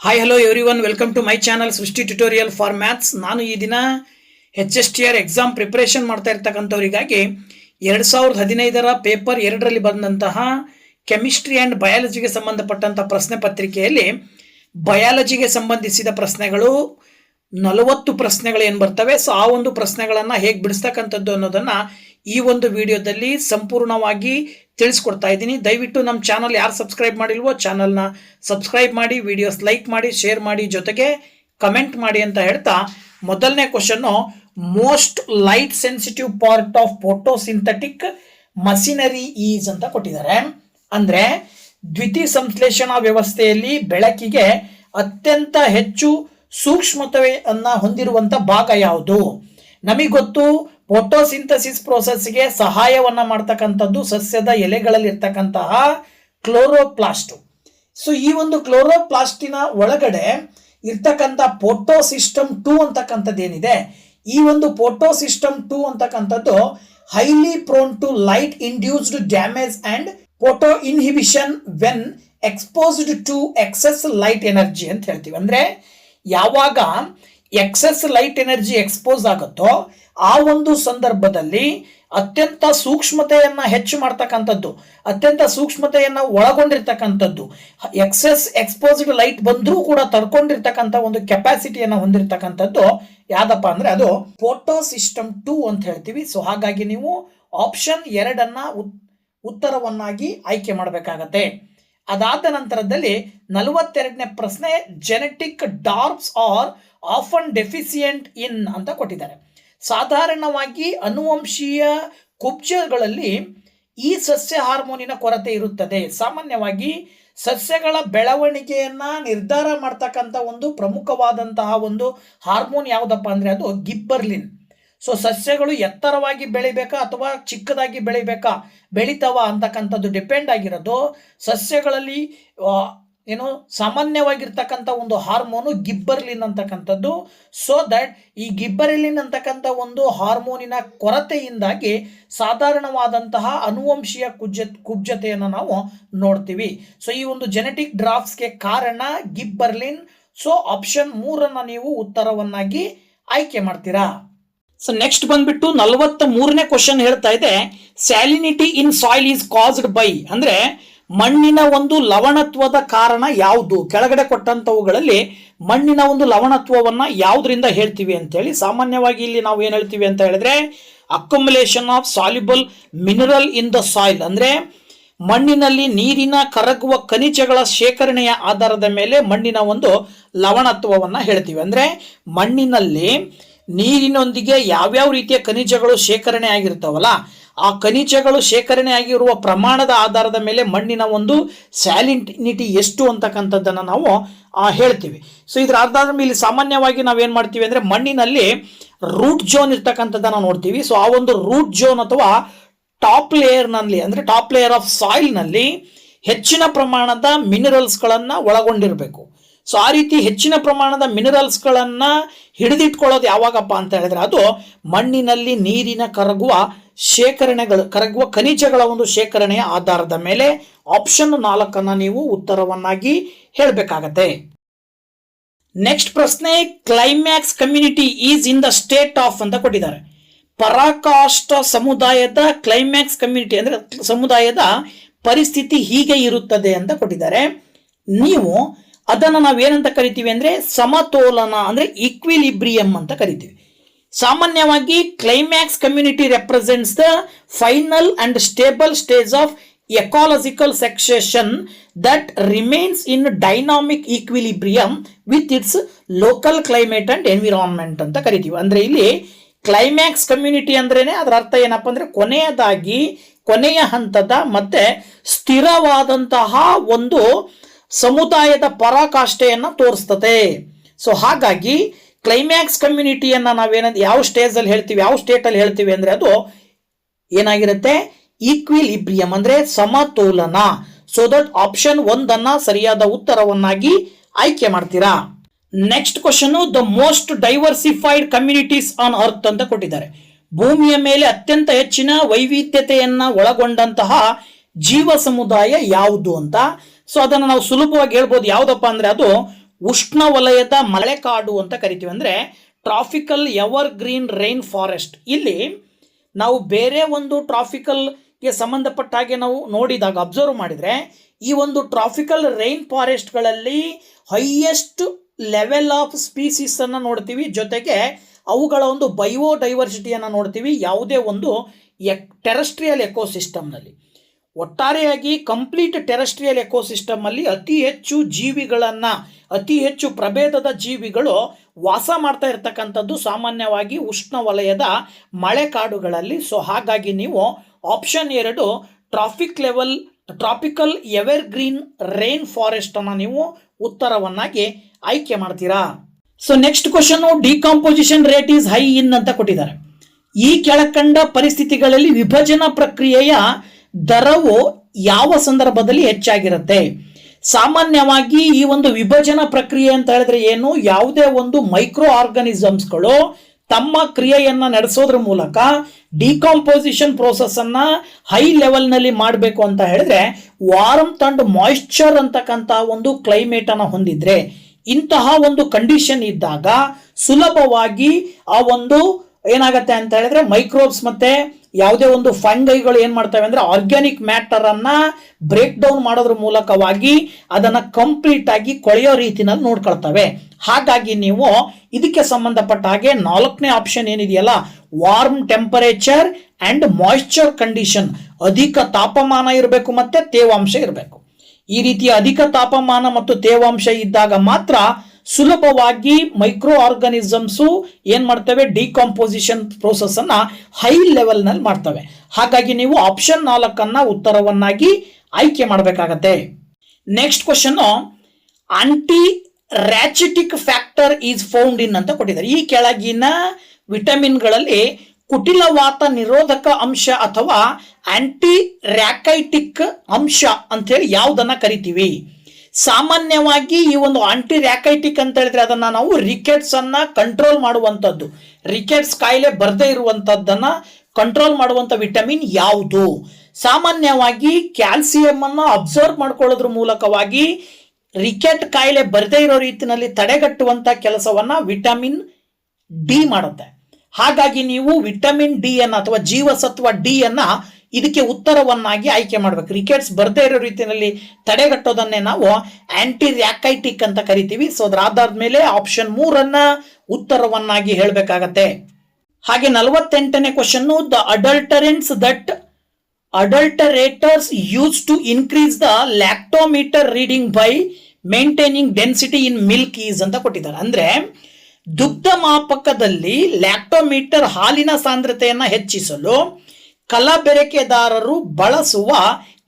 Hi hello everyone, welcome to my channel Srishti tutorial for maths. ನಾನು ಈ ದಿನ HSTR exam preparation ಮಾಡ್ತಾ ಇರ್ತಕ್ಕಂಥವರಿಗಾಗಿ 2015 paper 2ರಲ್ಲಿ ಬಂದಂತಹ ಕೆಮಿಸ್ಟ್ರಿ ಆ್ಯಂಡ್ ಬಯಾಲಜಿಗೆ ಸಂಬಂಧಪಟ್ಟಂಥ ಪ್ರಶ್ನೆ ಪತ್ರಿಕೆಯಲ್ಲಿ ಬಯಾಲಜಿಗೆ ಸಂಬಂಧಿಸಿದ ಪ್ರಶ್ನೆಗಳು 40 ಪ್ರಶ್ನೆಗಳು ಏನು ಬರ್ತವೆ. ಸೊ ಆ ಒಂದು ಪ್ರಶ್ನೆಗಳನ್ನು ಹೇಗೆ ಬಿಡಿಸ್ತಕ್ಕಂಥದ್ದು ಅನ್ನೋದನ್ನು ಈ ಒಂದು ವಿಡಿಯೋದಲ್ಲಿ ಸಂಪೂರ್ಣವಾಗಿ ತಿಳಿಸ್ಕೊಡ್ತಾ ಇದ್ದೀನಿ. ದಯವಿಟ್ಟು ನಮ್ಮ ಚಾನಲ್ ಯಾರು ಸಬ್ಸ್ಕ್ರೈಬ್ ಮಾಡಿಲ್ವೋ ಚಾನಲ್ನ ಸಬ್ಸ್ಕ್ರೈಬ್ ಮಾಡಿ, ವಿಡಿಯೋಸ್ ಲೈಕ್ ಮಾಡಿ, ಶೇರ್ ಮಾಡಿ, ಜೊತೆಗೆ ಕಮೆಂಟ್ ಮಾಡಿ ಅಂತ ಹೇಳ್ತಾ ಮೊದಲನೇ question, most light sensitive part of photosynthetic machinery is ಅಂತ ಕೊಟ್ಟಿದ್ದಾರೆ. ಅಂದರೆ ದ್ವಿತೀಯ ಸಂಶ್ಲೇಷಣಾ ವ್ಯವಸ್ಥೆಯಲ್ಲಿ ಬೆಳಕಿಗೆ ಅತ್ಯಂತ ಹೆಚ್ಚು ಸೂಕ್ಷ್ಮತೆಯನ್ನು ಹೊಂದಿರುವಂಥ ಭಾಗ ಯಾವುದು? ನಮಗೆ ಗೊತ್ತು, ಫೋಟೋಸಿಂಥಸಿಸ್ ಪ್ರೋಸೆಸ್ಗೆ ಸಹಾಯವನ್ನ ಮಾಡ್ತಕ್ಕಂಥದ್ದು ಸಸ್ಯದ ಎಲೆಗಳಲ್ಲಿ ಇರ್ತಕ್ಕಂತಹ ಕ್ಲೋರೋಪ್ಲಾಸ್ಟ್. ಸೊ ಈ ಒಂದು ಕ್ಲೋರೋಪ್ಲಾಸ್ಟಿನ ಒಳಗಡೆ ಇರ್ತಕ್ಕಂಥ ಫೋಟೋಸಿಸ್ಟಮ್ 2 ಅಂತಕ್ಕಂಥದ್ದು ಏನಿದೆ, ಈ ಒಂದು ಫೋಟೋಸಿಸ್ಟಮ್ 2 ಅಂತಕ್ಕಂಥದ್ದು highly prone to light induced damage and photo inhibition when exposed to excess light energy ಅಂತ ಹೇಳ್ತೀವಿ. ಅಂದರೆ ಯಾವಾಗ ಎಕ್ಸೆಸ್ ಲೈಟ್ ಎನರ್ಜಿ ಎಕ್ಸ್ಪೋಸ್ ಆಗುತ್ತೋ ಆ ಒಂದು ಸಂದರ್ಭದಲ್ಲಿ ಅತ್ಯಂತ ಸೂಕ್ಷ್ಮತೆಯನ್ನು ಹೆಚ್ಚು ಮಾಡ್ತಕ್ಕಂಥದ್ದು, ಅತ್ಯಂತ ಸೂಕ್ಷ್ಮತೆಯನ್ನು ಒಳಗೊಂಡಿರ್ತಕ್ಕಂಥದ್ದು, ಎಕ್ಸೆಸ್ ಎಕ್ಸ್ಪೋಸ್ಡ್ ಲೈಟ್ ಬಂದರೂ ಕೂಡ ತಡ್ಕೊಂಡಿರ್ತಕ್ಕಂಥ ಒಂದು ಕೆಪಾಸಿಟಿಯನ್ನು ಹೊಂದಿರತಕ್ಕಂಥದ್ದು ಯಾವ್ದಪ್ಪ ಅಂದರೆ ಅದು ಫೋಟೋಸಿಸ್ಟಮ್ 2 ಅಂತ ಹೇಳ್ತೀವಿ. ಸೊ ಹಾಗಾಗಿ ನೀವು ಆಪ್ಷನ್ 2 ಉತ್ತರವನ್ನಾಗಿ ಆಯ್ಕೆ ಮಾಡಬೇಕಾಗತ್ತೆ. ಅದಾದ ನಂತರದಲ್ಲಿ 42ನೇ ಪ್ರಶ್ನೆ, ಜೆನೆಟಿಕ್ ಡಾರ್ಫ್ಸ್ ಆರ್ ಆಫನ್ ಡೆಫಿಸಿಯೆಂಟ್ ಇನ್ ಅಂತ ಕೊಟ್ಟಿದ್ದಾರೆ. ಸಾಧಾರಣವಾಗಿ ಅನುವಂಶೀಯ ಕುಬ್ಜಗಳಲ್ಲಿ ಈ ಸಸ್ಯ ಹಾರ್ಮೋನಿನ ಕೊರತೆ ಇರುತ್ತದೆ. ಸಾಮಾನ್ಯವಾಗಿ ಸಸ್ಯಗಳ ಬೆಳವಣಿಗೆಯನ್ನ ನಿರ್ಧಾರ ಮಾಡ್ತಕ್ಕಂಥ ಒಂದು ಪ್ರಮುಖವಾದಂತಹ ಒಂದು ಹಾರ್ಮೋನ್ ಯಾವುದಪ್ಪ ಅಂದರೆ ಅದು ಗಿಬ್ಬರ್ಲಿನ್. ಸೊ ಸಸ್ಯಗಳು ಎತ್ತರವಾಗಿ ಬೆಳಿಬೇಕಾ ಅಥವಾ ಚಿಕ್ಕದಾಗಿ ಬೆಳಿತಾವ ಅಂತಕ್ಕಂಥದ್ದು ಡಿಪೆಂಡ್ ಆಗಿರೋದು ಸಸ್ಯಗಳಲ್ಲಿ ಸಾಮಾನ್ಯವಾಗಿರ್ತಕ್ಕಂಥ ಒಂದು ಹಾರ್ಮೋನು ಗಿಬ್ಬರ್ಲಿನ್ ಅಂತಕ್ಕಂಥದ್ದು. ಸೊ ದಟ್ ಈ ಗಿಬ್ಬರ್ಲಿನ್ ಅಂತಕ್ಕಂಥ ಒಂದು ಹಾರ್ಮೋನಿನ ಕೊರತೆಯಿಂದಾಗಿ ಸಾಧಾರಣವಾದಂತಹ ಅನುವಂಶೀಯ ಕುಬ್ಜತೆಯನ್ನು ನಾವು ನೋಡ್ತೀವಿ. ಸೊ ಈ ಒಂದು ಜೆನೆಟಿಕ್ ಡ್ರಾಫ್ಟ್ಸ್ಗೆ ಕಾರಣ ಗಿಬ್ಬರ್ಲಿನ್. ಸೊ ಆಪ್ಷನ್ 3 ನೀವು ಉತ್ತರವನ್ನಾಗಿ ಆಯ್ಕೆ ಮಾಡ್ತೀರಾ. ಸೊ ನೆಕ್ಸ್ಟ್ ಬಂದ್ಬಿಟ್ಟು 43ನೇ ಕ್ವಶನ್ ಹೇಳ್ತಾ ಇದೆ, salinity in soil is caused by. ಅಂದ್ರೆ ಮಣ್ಣಿನ ಒಂದು ಲವಣತ್ವದ ಕಾರಣ ಯಾವುದು? ಕೆಳಗಡೆ ಕೊಟ್ಟಂತವುಗಳಲ್ಲಿ ಮಣ್ಣಿನ ಒಂದು ಲವಣತ್ವವನ್ನ ಯಾವುದರಿಂದ ಹೇಳ್ತೀವಿ ಅಂತೇಳಿ. ಸಾಮಾನ್ಯವಾಗಿ ಇಲ್ಲಿ ನಾವು ಏನು ಹೇಳ್ತೀವಿ ಅಂತ ಹೇಳಿದ್ರೆ accumulation of soluble mineral in the soil. ಅಂದ್ರೆ ಮಣ್ಣಿನಲ್ಲಿ ನೀರಿನ ಕರಗುವ ಖನಿಜಗಳ ಶೇಖರಣೆಯ ಆಧಾರದ ಮೇಲೆ ಮಣ್ಣಿನ ಒಂದು ಲವಣತ್ವವನ್ನ ಹೇಳ್ತೀವಿ. ಅಂದ್ರೆ ಮಣ್ಣಿನಲ್ಲಿ ನೀರಿನೊಂದಿಗೆ ಯಾವ್ಯಾವ ರೀತಿಯ ಖನಿಜಗಳು ಶೇಖರಣೆ ಆಗಿರ್ತಾವಲ್ಲ, ಆ ಖನಿಜಗಳು ಶೇಖರಣೆ ಆಗಿರುವ ಪ್ರಮಾಣದ ಆಧಾರದ ಮೇಲೆ ಮಣ್ಣಿನ ಒಂದು ಸ್ಯಾಲಿನಿಟಿ ಎಷ್ಟು ಅಂತಕ್ಕಂಥದ್ದನ್ನು ನಾವು ಹೇಳ್ತೀವಿ. ಸೊ ಇದರ ಆಧಾರದ ಮೇಲೆ ಸಾಮಾನ್ಯವಾಗಿ ನಾವೇನು ಮಾಡ್ತೀವಿ ಅಂದರೆ ಮಣ್ಣಿನಲ್ಲಿ ರೂಟ್ ಜೋನ್ ಇರ್ತಕ್ಕಂಥದ್ದನ್ನು ನೋಡ್ತೀವಿ. ಸೊ ಆ ಒಂದು ರೂಟ್ ಜೋನ್ ಅಥವಾ ಟಾಪ್ ಲೇಯರ್ನಲ್ಲಿ ಅಂದರೆ ಟಾಪ್ ಲೇಯರ್ ಆಫ್ ಸಾಯಿಲ್ನಲ್ಲಿ ಹೆಚ್ಚಿನ ಪ್ರಮಾಣದ ಮಿನರಲ್ಸ್ಗಳನ್ನು ಒಳಗೊಂಡಿರಬೇಕು. ಸೊ ಆ ರೀತಿ ಹೆಚ್ಚಿನ ಪ್ರಮಾಣದ ಮಿನರಲ್ಸ್ಗಳನ್ನು ಹಿಡಿದಿಟ್ಕೊಳ್ಳೋದು ಯಾವಾಗಪ್ಪ ಅಂತ ಹೇಳಿದ್ರೆ ಅದು ಮಣ್ಣಿನಲ್ಲಿ ನೀರಿನ ಕರಗುವ ಖನಿಜಗಳ ಒಂದು ಶೇಖರಣೆಯ ಆಧಾರದ ಮೇಲೆ. ಆಪ್ಷನ್ 4 ನೀವು ಉತ್ತರವನ್ನಾಗಿ ಹೇಳಬೇಕಾಗತ್ತೆ. ನೆಕ್ಸ್ಟ್ ಪ್ರಶ್ನೆ, climax community is in the state of ಅಂತ ಕೊಟ್ಟಿದ್ದಾರೆ. ಪರಾಕಾಷ್ಠ ಸಮುದಾಯದ ಕ್ಲೈಮ್ಯಾಕ್ಸ್ ಕಮ್ಯುನಿಟಿ ಅಂದ್ರೆ ಸಮುದಾಯದ ಪರಿಸ್ಥಿತಿ ಹೀಗೆ ಇರುತ್ತದೆ ಅಂತ ಕೊಟ್ಟಿದ್ದಾರೆ. ನೀವು ಅದನ್ನು ನಾವೇನಂತ ಕರಿತೀವಿ ಅಂದರೆ ಸಮತೋಲನ ಅಂದರೆ ಈಕ್ವಿಲಿಬ್ರಿಯಂ ಅಂತ ಕರಿತೀವಿ. ಸಾಮಾನ್ಯವಾಗಿ climax community represents the final and stable stage of ecological succession that remains in dynamic equilibrium with its local climate and environment ಅಂತ ಕರಿತೀವಿ. ಅಂದರೆ ಇಲ್ಲಿ ಕ್ಲೈಮ್ಯಾಕ್ಸ್ ಕಮ್ಯುನಿಟಿ ಅಂದ್ರೇನೆ ಅದರ ಅರ್ಥ ಏನಪ್ಪ ಅಂದರೆ ಕೊನೆಯ ಹಂತದ ಮತ್ತೆ ಸ್ಥಿರವಾದಂತಹ ಒಂದು ಸಮುದಾಯದ ಪರಾಕಾಷ್ಠೆಯನ್ನು ತೋರಿಸ್ತದೆ. ಸೊ ಹಾಗಾಗಿ ಕ್ಲೈಮ್ಯಾಕ್ಸ್ ಕಮ್ಯುನಿಟಿಯನ್ನು ಯಾವ ಸ್ಟೇಜಲ್ಲಿ ಹೇಳ್ತೀವಿ, ಯಾವ ಸ್ಟೇಟಲ್ಲಿ ಹೇಳ್ತೀವಿ ಅಂದರೆ ಅದು ಏನಾಗಿರುತ್ತೆ, ಈಕ್ವಿಲಿಬ್ರಿಯಂ ಅಂದರೆ ಸಮತೋಲನ. ಸೊ ದಟ್ ಆಪ್ಷನ್ 1 ಸರಿಯಾದ ಉತ್ತರವನ್ನಾಗಿ ಆಯ್ಕೆ ಮಾಡ್ತೀರಾ. Next question, the most diversified communities on earth ಅಂತ ಕೊಟ್ಟಿದ್ದಾರೆ. ಭೂಮಿಯ ಮೇಲೆ ಅತ್ಯಂತ ಹೆಚ್ಚಿನ ವೈವಿಧ್ಯತೆಯನ್ನ ಒಳಗೊಂಡಂತಹ ಜೀವ ಸಮುದಾಯ ಯಾವುದು ಅಂತ. ಸೊ ಅದನ್ನು ನಾವು ಸುಲಭವಾಗಿ ಹೇಳ್ಬೋದು. ಯಾವುದಪ್ಪ ಅಂದರೆ ಅದು ಉಷ್ಣವಲಯದ ಮಳೆಕಾಡು ಅಂತ ಕರಿತೀವಿ. ಅಂದರೆ tropical ever green rain forest. ಇಲ್ಲಿ ನಾವು ಬೇರೆ ಒಂದು ಟ್ರಾಫಿಕಲ್ಗೆ ಸಂಬಂಧಪಟ್ಟ ಹಾಗೆ ನಾವು ನೋಡಿದಾಗ ಅಬ್ಸರ್ವ್ ಮಾಡಿದರೆ ಈ ಒಂದು ಟ್ರಾಫಿಕಲ್ ರೈನ್ ಫಾರೆಸ್ಟ್ಗಳಲ್ಲಿ ಹೈಯೆಸ್ಟ್ ಲೆವೆಲ್ ಆಫ್ ಸ್ಪೀಸೀಸನ್ನು ನೋಡ್ತೀವಿ, ಜೊತೆಗೆ ಅವುಗಳ ಒಂದು ಬಯೋಡೈವರ್ಸಿಟಿಯನ್ನು ನೋಡ್ತೀವಿ ಯಾವುದೇ ಒಂದು ಟೆರೆಸ್ಟ್ರಿಯಲ್ ಎಕೋಸಿಸ್ಟಮ್ನಲ್ಲಿ. ಒಟ್ಟಾರೆಯಾಗಿ ಕಂಪ್ಲೀಟ್ ಟೆರೆಸ್ಟ್ರಿಯಲ್ ಎಕೋಸಿಸ್ಟಮಲ್ಲಿ ಅತಿ ಹೆಚ್ಚು ಜೀವಿಗಳನ್ನು, ಅತಿ ಹೆಚ್ಚು ಪ್ರಭೇದದ ಜೀವಿಗಳು ವಾಸ ಮಾಡ್ತಾ ಇರ್ತಕ್ಕಂಥದ್ದು ಸಾಮಾನ್ಯವಾಗಿ ಉಷ್ಣವಲಯದ ಮಳೆಕಾಡುಗಳಲ್ಲಿ. ಸೊ ಹಾಗಾಗಿ ನೀವು option 2 tropical ever green rain forest ಅನ್ನು ನೀವು ಉತ್ತರವನ್ನಾಗಿ ಆಯ್ಕೆ ಮಾಡ್ತೀರಾ. So next question, decomposition rate is high in ಅಂತ ಕೊಟ್ಟಿದ್ದಾರೆ. ಈ ಕೆಳಕಂಡ ಪರಿಸ್ಥಿತಿಗಳಲ್ಲಿ ವಿಭಜನಾ ಪ್ರಕ್ರಿಯೆಯ ದರವು ಯಾವ ಸಂದರ್ಭದಲ್ಲಿ ಹೆಚ್ಚಾಗಿರುತ್ತೆ? ಸಾಮಾನ್ಯವಾಗಿ ಈ ಒಂದು ವಿಭಜನಾ ಪ್ರಕ್ರಿಯೆ ಅಂತ ಹೇಳಿದ್ರೆ ಏನು, ಯಾವುದೇ ಒಂದು ಮೈಕ್ರೋ ಆರ್ಗಾನಿಸಮ್ಸ್ಗಳು ತಮ್ಮ ಕ್ರಿಯೆಯನ್ನು ನಡೆಸೋದ್ರ ಮೂಲಕ ಡಿಕಾಂಪೋಸಿಷನ್ ಪ್ರೋಸೆಸ್ ಅನ್ನ ಹೈ ಲೆವೆಲ್ನಲ್ಲಿ ಮಾಡಬೇಕು ಅಂತ ಹೇಳಿದ್ರೆ ವಾರ್ಮ್ತ್ ಅಂಡ್ ಮಾಯಿಶ್ಚರ್ ಅಂತಕ್ಕಂಥ ಒಂದು ಕ್ಲೈಮೇಟ್ ಅನ್ನು ಹೊಂದಿದ್ರೆ, ಇಂತಹ ಒಂದು ಕಂಡೀಷನ್ ಇದ್ದಾಗ ಸುಲಭವಾಗಿ ಆ ಒಂದು ಏನಾಗುತ್ತೆ ಅಂತ ಹೇಳಿದ್ರೆ ಮೈಕ್ರೋಬ್ಸ್ ಮತ್ತೆ ಯಾವುದೇ ಒಂದು ಫಂಗೈಗಳು ಏನು ಮಾಡ್ತವೆ ಅಂದರೆ ಆರ್ಗ್ಯಾನಿಕ್ ಮ್ಯಾಟರ್ ಅನ್ನ ಬ್ರೇಕ್ ಡೌನ್ ಮಾಡೋದ್ರ ಮೂಲಕವಾಗಿ ಅದನ್ನ ಕಂಪ್ಲೀಟ್ ಆಗಿ ಕೊಳೆಯೋ ರೀತಿನಲ್ಲಿ ನೋಡ್ಕೊಳ್ತವೆ. ಹಾಗಾಗಿ ನೀವು ಇದಕ್ಕೆ ಸಂಬಂಧಪಟ್ಟ ಹಾಗೆ 4ನೇ ಆಪ್ಷನ್ ಏನಿದೆಯಲ್ಲ, warm temperature and moisture condition, ಅಧಿಕ ತಾಪಮಾನ ಇರಬೇಕು ಮತ್ತೆ ತೇವಾಂಶ ಇರಬೇಕು. ಈ ರೀತಿಯ ಅಧಿಕ ತಾಪಮಾನ ಮತ್ತು ತೇವಾಂಶ ಇದ್ದಾಗ ಮಾತ್ರ ಸುಲಭವಾಗಿ ಮೈಕ್ರೋ ಆರ್ಗಾನಿಸಮ್ಸು ಏನ್ ಮಾಡ್ತವೆ, ಡಿಕಾಂಪೋಸಿಷನ್ ಪ್ರೋಸೆಸ್ ಅನ್ನ ಹೈ ಲೆವೆಲ್ ನಲ್ಲಿ ಮಾಡ್ತವೆ. ಹಾಗಾಗಿ ನೀವು ಆಪ್ಷನ್ 4 ಉತ್ತರವನ್ನಾಗಿ ಆಯ್ಕೆ ಮಾಡಬೇಕಾಗತ್ತೆ. Next question, anti rachitic factor is found in ಅಂತ ಕೊಟ್ಟಿದ್ದಾರೆ. ಈ ಕೆಳಗಿನ ವಿಟಮಿನ್ಗಳಲ್ಲಿ ಕುಟಿಲವಾತ ನಿರೋಧಕ ಅಂಶ ಅಥವಾ ಆಂಟಿ ರ್ಯಾಕೈಟಿಕ್ ಅಂಶ ಅಂತ ಹೇಳಿ ಯಾವುದನ್ನ ಕರಿತೀವಿ? ಸಾಮಾನ್ಯವಾಗಿ ಈ ಒಂದು ಆಂಟಿ ರ್ಯಾಕೈಟಿಕ್ ಅಂತ ಹೇಳಿದ್ರೆ ಅದನ್ನ ನಾವು ರಿಕೆಟ್ಸ್ ಅನ್ನ ಕಂಟ್ರೋಲ್ ಮಾಡುವಂಥದ್ದು, ರಿಕೆಟ್ಸ್ ಕಾಯಿಲೆ ಬರದೇ ಇರುವಂತದ್ದನ್ನ ಕಂಟ್ರೋಲ್ ಮಾಡುವಂತ ವಿಟಮಿನ್ ಯಾವುದು? ಸಾಮಾನ್ಯವಾಗಿ ಕ್ಯಾಲ್ಸಿಯಂ ಅನ್ನ ಅಬ್ಸರ್ವ್ ಮಾಡ್ಕೊಳ್ಳೋದ್ರ ಮೂಲಕವಾಗಿ ರಿಕೆಟ್ ಕಾಯಿಲೆ ಬರದೇ ಇರೋ ರೀತಿಯಲ್ಲಿ ತಡೆಗಟ್ಟುವಂತ ಕೆಲಸವನ್ನ ವಿಟಮಿನ್ ಡಿ ಮಾಡುತ್ತೆ. ಹಾಗಾಗಿ ನೀವು ವಿಟಮಿನ್ ಡಿ ಅನ್ನ ಅಥವಾ ಜೀವಸತ್ವ ಡಿ ಅನ್ನ ಇದಕ್ಕೆ ಉತ್ತರವನ್ನಾಗಿ ಆಯ್ಕೆ ಮಾಡಬೇಕು. ರಿಕೆಟ್ಸ್ ಬರದೇ ಇರೋ ರೀತಿಯಲ್ಲಿ ತಡೆಗಟ್ಟೋದನ್ನೇ ನಾವು ಆಂಟಿ ರ್ಯಾಕೈಟಿಕ್ ಅಂತ ಕರಿತೀವಿ. ಸೊ ಅದರ ಆಧಾರದ ಮೇಲೆ ಆಪ್ಷನ್ 3 ಉತ್ತರವನ್ನಾಗಿ ಹೇಳಬೇಕಾಗತ್ತೆ. ಹಾಗೆ 48ನೇ question, the adulterators use to increase the lactometer reading by maintaining density in milk is ಅಂತ ಕೊಟ್ಟಿದ್ದಾರೆ. ಅಂದ್ರೆ ದುಗ್ಧ ಮಾಪಕದಲ್ಲಿ ಲ್ಯಾಕ್ಟೋಮೀಟರ್ ಹಾಲಿನ ಸಾಂದ್ರತೆಯನ್ನು ಹೆಚ್ಚಿಸಲು ಕಲಬೆರಕೆದಾರರು ಬಳಸುವ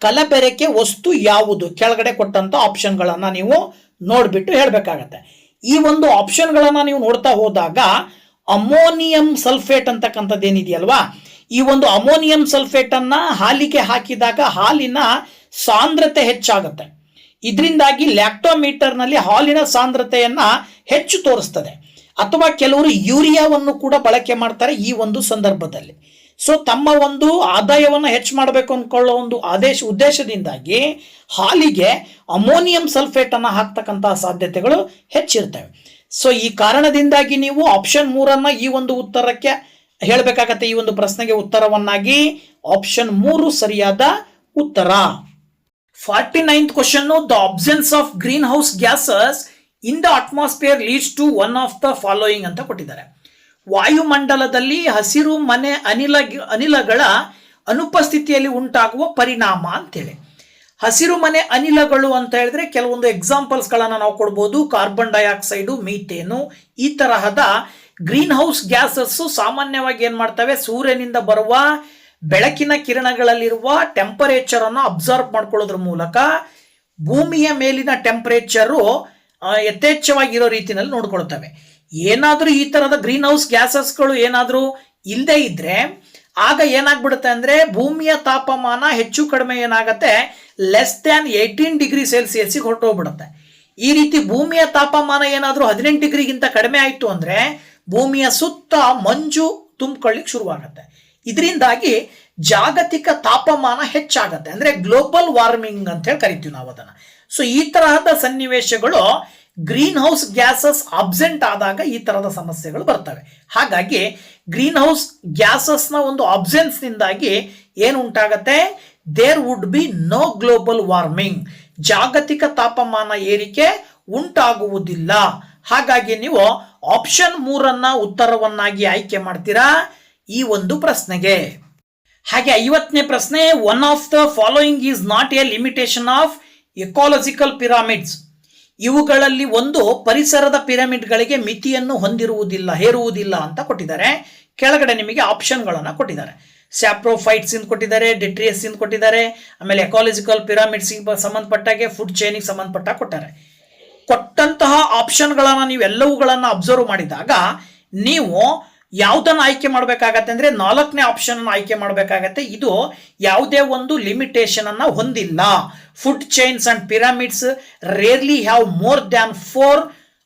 ಕಲಬೆರಕೆ ವಸ್ತು ಯಾವುದು? ಕೆಳಗಡೆ ಕೊಟ್ಟಂತ ಆಪ್ಷನ್ಗಳನ್ನ ನೀವು ನೋಡ್ಬಿಟ್ಟು ಹೇಳಬೇಕಾಗತ್ತೆ. ಈ ಒಂದು ಆಪ್ಷನ್ಗಳನ್ನ ನೀವು ನೋಡ್ತಾ ಹೋದಾಗ ಅಮೋನಿಯಂ ಸಲ್ಫೇಟ್ ಅಂತಕ್ಕಂಥದ್ದು ಏನಿದೆಯಲ್ವಾ, ಈ ಒಂದು ಅಮೋನಿಯಂ ಸಲ್ಫೇಟ್ ಅನ್ನ ಹಾಲಿಗೆ ಹಾಕಿದಾಗ ಹಾಲಿನ ಸಾಂದ್ರತೆ ಹೆಚ್ಚಾಗುತ್ತೆ. ಇದರಿಂದಾಗಿ ಲ್ಯಾಕ್ಟೋಮೀಟರ್ ನಲ್ಲಿ ಹಾಲಿನ ಸಾಂದ್ರತೆಯನ್ನ ಹೆಚ್ಚು ತೋರಿಸ್ತದೆ. ಅಥವಾ ಕೆಲವರು ಯೂರಿಯಾವನ್ನು ಕೂಡ ಬಳಕೆ ಮಾಡ್ತಾರೆ ಈ ಒಂದು ಸಂದರ್ಭದಲ್ಲಿ. ಸೊ ತಮ್ಮ ಒಂದು ಆದಾಯವನ್ನು ಹೆಚ್ಚು ಮಾಡಬೇಕು ಅನ್ಕೊಳ್ಳೋ ಒಂದು ಉದ್ದೇಶದಿಂದಾಗಿ ಹಾಲಿಗೆ ಅಮೋನಿಯಂ ಸಲ್ಫೇಟ್ ಅನ್ನ ಹಾಕ್ತಕ್ಕಂತಹ ಸಾಧ್ಯತೆಗಳು ಹೆಚ್ಚಿರ್ತವೆ. ಸೊ ಈ ಕಾರಣದಿಂದಾಗಿ ನೀವು ಆಪ್ಷನ್ 3 ಈ ಒಂದು ಉತ್ತರಕ್ಕೆ ಹೇಳಬೇಕಾಗತ್ತೆ. ಈ ಒಂದು ಪ್ರಶ್ನೆಗೆ ಉತ್ತರವನ್ನಾಗಿ ಆಪ್ಷನ್ 3 ಸರಿಯಾದ ಉತ್ತರ. 49th question, the absence of green house gases in the atmosphere leads to one of the following ಅಂತ ಕೊಟ್ಟಿದ್ದಾರೆ. ವಾಯುಮಂಡಲದಲ್ಲಿ ಹಸಿರು ಮನೆ ಅನಿಲಗಳ ಅನುಪಸ್ಥಿತಿಯಲ್ಲಿ ಉಂಟಾಗುವ ಪರಿಣಾಮ ಅಂತೇಳಿ. ಹಸಿರು ಮನೆ ಅನಿಲಗಳು ಅಂತ ಹೇಳಿದ್ರೆ ಕೆಲವೊಂದು ಎಕ್ಸಾಂಪಲ್ಸ್ಗಳನ್ನು ನಾವು ಕೊಡ್ಬೋದು. ಕಾರ್ಬನ್ ಡೈಆಕ್ಸೈಡು, ಮೀಥೇನು, ಈ ತರಹದ ಗ್ರೀನ್ ಹೌಸ್ ಗ್ಯಾಸಸ್ಸು ಸಾಮಾನ್ಯವಾಗಿ ಏನು ಮಾಡ್ತವೆ, ಸೂರ್ಯನಿಂದ ಬರುವ ಬೆಳಕಿನ ಕಿರಣಗಳಲ್ಲಿರುವ ಟೆಂಪರೇಚರ್ ಅನ್ನು ಅಬ್ಸರ್ವ್ ಮಾಡ್ಕೊಳ್ಳೋದ್ರ ಮೂಲಕ ಭೂಮಿಯ ಮೇಲಿನ ಟೆಂಪರೇಚರು ಯಥೇಚ್ಛವಾಗಿರೋ ರೀತಿಯಲ್ಲಿ ನೋಡ್ಕೊಳ್ತವೆ. ಏನಾದರೂ ಈ ತರಹದ ಗ್ರೀನ್ ಹೌಸ್ ಗ್ಯಾಸಸ್ಗಳು ಏನಾದರೂ ಇಲ್ಲದೆ ಇದ್ರೆ ಆಗ ಏನಾಗ್ಬಿಡುತ್ತೆ ಅಂದ್ರೆ ಭೂಮಿಯ ತಾಪಮಾನ ಹೆಚ್ಚು ಕಡಿಮೆ ಏನಾಗುತ್ತೆ, ಲೆಸ್ ದ್ಯಾನ್ 18 ಡಿಗ್ರಿ ಸೆಲ್ಸಿಯಸ್ಗೆ ಹೊರಟೋಗ್ಬಿಡುತ್ತೆ. ಈ ರೀತಿ ಭೂಮಿಯ ತಾಪಮಾನ ಏನಾದರೂ 18 ಡಿಗ್ರಿಗಿಂತ ಕಡಿಮೆ ಆಯಿತು ಅಂದ್ರೆ ಭೂಮಿಯ ಸುತ್ತ ಮಂಜು ತುಂಬಿಕೊಳ್ಳಿಕ್ಕೆ ಶುರುವಾಗುತ್ತೆ. ಇದರಿಂದಾಗಿ ಜಾಗತಿಕ ತಾಪಮಾನ ಹೆಚ್ಚಾಗತ್ತೆ, ಅಂದ್ರೆ ಗ್ಲೋಬಲ್ ವಾರ್ಮಿಂಗ್ ಅಂತ ಹೇಳಿ ಕರಿತೀವಿ ನಾವು ಅದನ್ನ. ಸೊ ಈ ತರಹದ ಸನ್ನಿವೇಶಗಳು ಗ್ರೀನ್ ಹೌಸ್ ಗ್ಯಾಸಸ್ ಅಬ್ಸೆಂಟ್ ಆದಾಗ ಈ ತರದ ಸಮಸ್ಯೆಗಳು ಬರ್ತವೆ. ಹಾಗಾಗಿ ಗ್ರೀನ್ ಹೌಸ್ ಗ್ಯಾಸಸ್ನ ಒಂದು ಅಬ್ಸೆನ್ಸ್ನಿಂದಾಗಿ ಏನು ಉಂಟಾಗತ್ತೆ, there would be no global warming, ಜಾಗತಿಕ ತಾಪಮಾನ ಏರಿಕೆ ಉಂಟಾಗುವುದಿಲ್ಲ. ಹಾಗಾಗಿ ನೀವು ಆಪ್ಷನ್ 3 ಉತ್ತರವನ್ನಾಗಿ ಆಯ್ಕೆ ಮಾಡ್ತೀರಾ ಈ ಒಂದು ಪ್ರಶ್ನೆಗೆ. ಹಾಗೆ 50ನೇ ಪ್ರಶ್ನೆ, one of the following is not A limitation of ecological pyramids. ಇವುಗಳಲ್ಲಿ ಒಂದು ಪರಿಸರದ ಪಿರಮಿಡ್ಗಳಿಗೆ ಮಿತಿಯನ್ನು ಹೇರುವುದಿಲ್ಲ ಅಂತ ಕೊಟ್ಟಿದ್ದಾರೆ. ಕೆಳಗಡೆ ನಿಮಗೆ ಆಪ್ಷನ್ಗಳನ್ನು ಕೊಟ್ಟಿದ್ದಾರೆ. ಸ್ಯಾಪ್ರೋಫೈಟ್ಸ್ ಇಂದ ಕೊಟ್ಟಿದ್ದಾರೆ, ಡೆಟ್ರಿಯಸ್ ಇಂದ ಕೊಟ್ಟಿದ್ದಾರೆ, ಆಮೇಲೆ ಎಕಾಲಜಿಕಲ್ ಪಿರಾಮಿಡ್ಸ್ ಸಂಬಂಧಪಟ್ಟಾಗೆ ಫುಡ್ ಚೈನಿಗೆ ಸಂಬಂಧಪಟ್ಟ ಕೊಟ್ಟಾರೆ. ಕೊಟ್ಟಂತಹ ಆಪ್ಷನ್ಗಳನ್ನು ನೀವೆಲ್ಲವುಗಳನ್ನು ಅಬ್ಸರ್ವ್ ಮಾಡಿದಾಗ ನೀವು ಯಾವುದನ್ನು ಆಯ್ಕೆ ಮಾಡಬೇಕಾಗತ್ತೆ ಅಂದರೆ 4ನೇ ಆಪ್ಷನ್ ಆಯ್ಕೆ ಮಾಡಬೇಕಾಗತ್ತೆ. ಇದು ಯಾವುದೇ ಒಂದು ಲಿಮಿಟೇಷನ್ ಅನ್ನ ಹೊಂದಿಲ್ಲ. Food chains and pyramids rarely have more than 4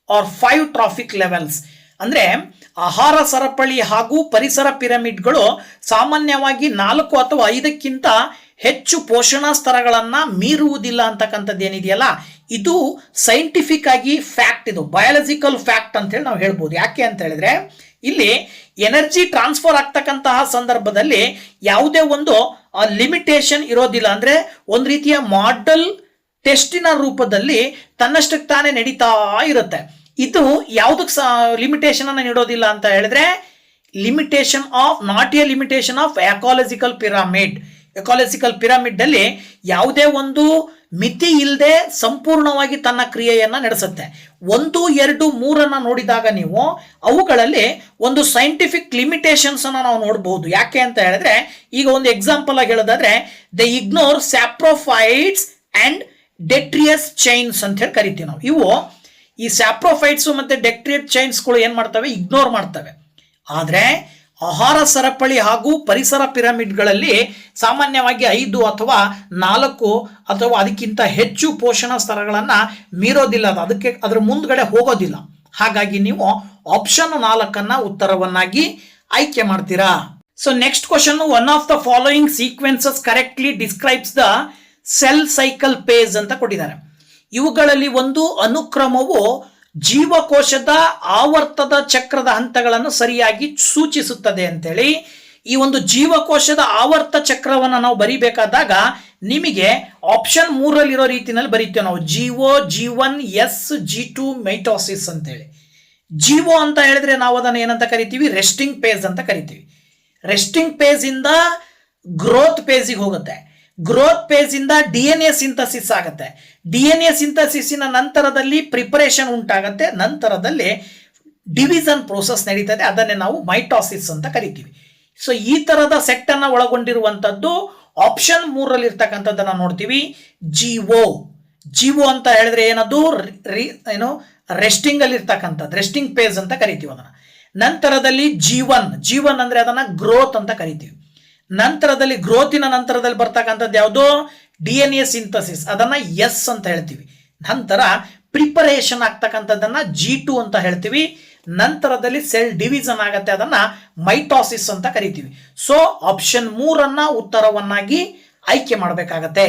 or 5 traffic levels. ಅಂದರೆ ಆಹಾರ ಸರಪಳಿ ಹಾಗೂ ಪರಿಸರ ಪಿರಮಿಡ್ಗಳು ಸಾಮಾನ್ಯವಾಗಿ 4 ಅಥವಾ 5ಕ್ಕಿಂತ ಹೆಚ್ಚು ಪೋಷಣಾ ಸ್ತರಗಳನ್ನು ಮೀರುವುದಿಲ್ಲ ಅಂತಕ್ಕಂಥದ್ದು ಏನಿದೆಯಲ್ಲ, ಇದು ಸೈಂಟಿಫಿಕ್ ಆಗಿ ಫ್ಯಾಕ್ಟ್, ಇದು ಬಯಾಲಜಿಕಲ್ ಫ್ಯಾಕ್ಟ್ ಅಂತೇಳಿ ನಾವು ಹೇಳ್ಬೋದು. ಯಾಕೆ ಅಂತ ಹೇಳಿದ್ರೆ ಇಲ್ಲಿ ಎನರ್ಜಿ ಟ್ರಾನ್ಸ್ಫರ್ ಆಗ್ತಕ್ಕಂತಹ ಸಂದರ್ಭದಲ್ಲಿ ಯಾವುದೇ ಒಂದು ಲಿಮಿಟೇಷನ್ ಇರೋದಿಲ್ಲ. ಅಂದ್ರೆ ಒಂದು ರೀತಿಯ ಮಾಡೆಲ್ ಟೆಸ್ಟಿನ ರೂಪದಲ್ಲಿ ತನ್ನಷ್ಟಕ್ಕೆ ತಾನೇ ನಡೀತಾ ಇರುತ್ತೆ. ಇದು ಯಾವುದಕ್ಕೆ ಲಿಮಿಟೇಷನ್ ಅನ್ನು ನೀಡೋದಿಲ್ಲ ಅಂತ ಹೇಳಿದ್ರೆ not A limitation of ecological pyramid. Ecological pyramid ಅಲ್ಲಿ ಯಾವುದೇ ಒಂದು ಮಿತಿ ಇಲ್ಲದೆ ಸಂಪೂರ್ಣವಾಗಿ ತನ್ನ ಕ್ರಿಯೆಯನ್ನ ನಡೆಸುತ್ತೆ. 1, 2, 3 ನೋಡಿದಾಗ ನೀವು ಅವುಗಳಲ್ಲಿ ಒಂದು ಸೈಂಟಿಫಿಕ್ ಲಿಮಿಟೇಷನ್ಸ್ ಅನ್ನ ನಾವು ನೋಡಬಹುದು. ಯಾಕೆ ಅಂತ ಹೇಳಿದ್ರೆ ಈಗ ಒಂದು ಎಕ್ಸಾಂಪಲ್ ಆಗಿ ಹೇಳೋದಾದ್ರೆ they ignore saprophytes and ಡೆಟ್ರಿಯಸ್ chains ಅಂತ ಹೇಳಿ ಕರಿತೀವಿ ನಾವು. ಇವು ಈ ಸ್ಯಾಪ್ರೋಫೈಟ್ಸ್ ಮತ್ತೆ ಡೆಟ್ರಿಯಸ್ ಚೈನ್ಸ್ಗಳು ಏನ್ ಮಾಡ್ತವೆ, ಇಗ್ನೋರ್ ಮಾಡ್ತವೆ. ಆದ್ರೆ ಆಹಾರ ಸರಪಳಿ ಹಾಗೂ ಪರಿಸರ ಪಿರಮಿಡ್ಗಳಲ್ಲಿ ಸಾಮಾನ್ಯವಾಗಿ 5 ಅಥವಾ 4 ಅಥವಾ ಅದಕ್ಕಿಂತ ಹೆಚ್ಚು ಪೋಷಣಾ ಸ್ತರಗಳನ್ನು ಮೀರೋದಿಲ್ಲ, ಅದಕ್ಕೆ ಅದರ ಮುಂದ್ಗಡೆ ಹೋಗೋದಿಲ್ಲ. ಹಾಗಾಗಿ ನೀವು ಆಪ್ಷನ್ 4 ಉತ್ತರವನ್ನಾಗಿ ಆಯ್ಕೆ ಮಾಡ್ತೀರಾ. So next question, one of the following sequences correctly describes the cell cycle page ಅಂತ ಕೊಟ್ಟಿದ್ದಾರೆ. ಇವುಗಳಲ್ಲಿ ಒಂದು ಅನುಕ್ರಮವು ಜೀವಕೋಶದ ಆವರ್ತದ ಚಕ್ರದ ಹಂತಗಳನ್ನು ಸರಿಯಾಗಿ ಸೂಚಿಸುತ್ತದೆ ಅಂತೇಳಿ. ಈ ಒಂದು ಜೀವಕೋಶದ ಆವರ್ತ ಚಕ್ರವನ್ನು ನಾವು ಬರಿಬೇಕಾದಾಗ ನಿಮಗೆ ಆಪ್ಷನ್ 3 ರೀತಿಯಲ್ಲಿ ಬರೀತೇವೆ ನಾವು. G0, G1, S, G2 mitosis ಅಂತೇಳಿ. G0 ಅಂತ ಹೇಳಿದ್ರೆ ನಾವು ಅದನ್ನು ಏನಂತ ಕರಿತೀವಿ, ರೆಸ್ಟಿಂಗ್ ಪೇಜ್ ಅಂತ ಕರಿತೀವಿ. ರೆಸ್ಟಿಂಗ್ ಪೇಜ್ ಇಂದ ಗ್ರೋತ್ ಪೇಜಿಗೆ ಹೋಗುತ್ತೆ. ಗ್ರೋತ್ ಪೇಜ್ ಇಂದ DNA ಸಿಂಥಸಿಸ್ ಆಗುತ್ತೆ. DNA ಸಿಂಥಸಿಸಿನ ನಂತರದಲ್ಲಿ ಪ್ರಿಪರೇಷನ್ ಉಂಟಾಗುತ್ತೆ. ನಂತರದಲ್ಲಿ ಡಿವಿಷನ್ ಪ್ರೋಸೆಸ್ ನಡೀತದೆ. ಅದನ್ನೇ ನಾವು ಮೈಟೋಸಿಸ್ ಅಂತ ಕರಿತೀವಿ. ಸೊ ಈ ತರದ ಸೆಟ್ ಅನ್ನ ಒಳಗೊಂಡಿರುವಂತದ್ದು ಆಪ್ಷನ್ 3 ಇರ್ತಕ್ಕಂಥದ್ದನ್ನ ನೋಡ್ತೀವಿ. ಜಿಒ ಅಂತ ಹೇಳಿದ್ರೆ ಏನದು, ರೆಸ್ಟಿಂಗ್ ಅಲ್ಲಿ ಇರ್ತಕ್ಕಂಥದ್ದು, ರೆಸ್ಟಿಂಗ್ ಪೇಜ್ ಅಂತ ಕರಿತೀವಿ ಅದನ್ನ. ನಂತರದಲ್ಲಿ G1 ಅಂದ್ರೆ ಅದನ್ನ ಗ್ರೋತ್ ಅಂತ ಕರಿತೀವಿ. ನಂತರದಲ್ಲಿ ಗ್ರೋತಿನ ನಂತರದಲ್ಲಿ ಬರ್ತಕ್ಕಂಥದ್ದು ಯಾವುದು, DNA ಸಿಂಥಸಿಸ್, ಅದನ್ನ ಎಸ್ ಅಂತ ಹೇಳ್ತೀವಿ. ನಂತರ ಪ್ರಿಪರೇಷನ್ ಆಗ್ತಕ್ಕಂಥದ್ದನ್ನ G2 ಅಂತ ಹೇಳ್ತೀವಿ. ನಂತರದಲ್ಲಿ ಸೆಲ್ ಡಿವಿಷನ್ ಆಗತ್ತೆ, ಅದನ್ನ ಮೈಟೋಸಿಸ್ ಅಂತ ಕರಿತೀವಿ. ಸೊ ಆಪ್ಷನ್ 3 ಉತ್ತರವನ್ನಾಗಿ ಆಯ್ಕೆ ಮಾಡಬೇಕಾಗತ್ತೆ.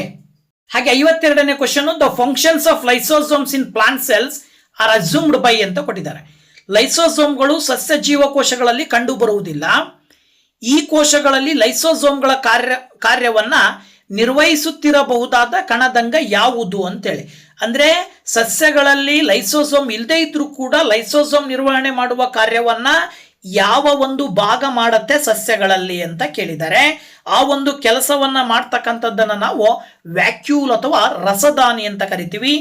ಹಾಗೆ 52ನೇ question, the functions of lysosomes in plant cells are assumed by ಅಂತ ಕೊಟ್ಟಿದ್ದಾರೆ. ಲೈಸೋಸೋಮ್ಗಳು ಸಸ್ಯ ಜೀವಕೋಶಗಳಲ್ಲಿ ಕಂಡು ಬರುವುದಿಲ್ಲ. ಈ ಕೋಶಗಳಲ್ಲಿ ಲೈಸೋಸೋಮ್ಗಳ ಕಾರ್ಯವನ್ನ ನಿರ್ವಹಿಸುತ್ತಿರಬಹುದಾದ ಕಣದಂಗ ಯಾವುದು ಅಂತೇಳಿ. ಅಂದ್ರೆ ಸಸ್ಯಗಳಲ್ಲಿ ಲೈಸೋಸೋಮ್ ಇಲ್ಲದೆ ಇದ್ರೂ ಕೂಡ ಲೈಸೋಸೋಮ್ ನಿರ್ವಹಣೆ ಮಾಡುವ ಕಾರ್ಯವನ್ನ ಯಾವ ಒಂದು ಭಾಗ ಮಾಡತ್ತೆ ಸಸ್ಯಗಳಲ್ಲಿ ಅಂತ ಕೇಳಿದ್ದಾರೆ. ಆ ಒಂದು ಕೆಲಸವನ್ನ ಮಾಡ್ತಕ್ಕಂಥದ್ದನ್ನ ನಾವು ವ್ಯಾಕ್ಯೂಲ್ ಅಥವಾ ರಸದಾನಿ ಅಂತ ಕರಿತೀವಿ.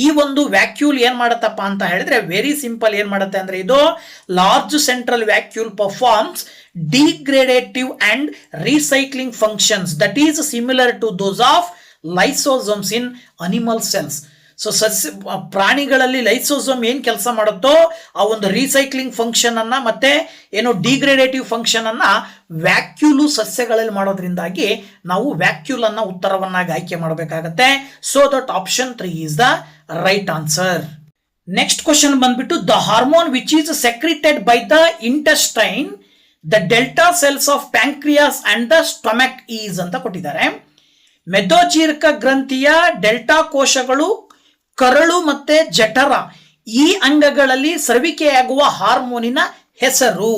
ಈ ಒಂದು ವ್ಯಾಕ್ಯೂಲ್ ಏನ್ ಮಾಡತ್ತಪ್ಪ ಅಂತ ಹೇಳಿದ್ರೆ ವೆರಿ ಸಿಂಪಲ್. ಏನ್ ಮಾಡುತ್ತೆ ಅಂದ್ರೆ ಇದು large central vacuole performs degradative and recycling functions that is similar to those of lysosomes in animal cells. So ಪ್ರಾಣಿಗಳಲ್ಲಿ ಲೈಸೋಸೋಮ್ ಏನ್ ಕೆಲಸ ಮಾಡುತ್ತೋ ಆ ಒಂದು ರೀಸೈಕ್ಲಿಂಗ್ ಫಂಕ್ಷನ್ ಅನ್ನ ಮತ್ತೆ ಏನು ಡಿಗ್ರೇಡೇಟಿವ್ ಫಂಕ್ಷನ್ ಅನ್ನ ವ್ಯಾಕ್ಯೂಲು ಸಸ್ಯಗಳಲ್ಲಿ ಮಾಡೋದ್ರಿಂದಾಗಿ ನಾವು ವ್ಯಾಕ್ಯೂಲ್ ಅನ್ನ ಉತ್ತರವನ್ನಾಗಿ ಆಯ್ಕೆ ಮಾಡಬೇಕಾಗತ್ತೆ. So that option 3 is the right answer. Next question ಬಂದ್ಬಿಟ್ಟು, the hormone which is secreted by the intestine the delta cells of pancreas and the stomach is ಅಂತ ಕೊಟ್ಟಿದ್ದಾರೆ. ಮೆದೋಜೀರಕ ಗ್ರಂಥಿಯ ಡೆಲ್ಟಾ ಕೋಶಗಳು, ಕರಳು ಮತ್ತೆ ಜಠರ ಈ ಅಂಗಗಳಲ್ಲಿ ಸ್ರವಿಕೆಯಾಗುವ ಹಾರ್ಮೋನಿನ ಹೆಸರು.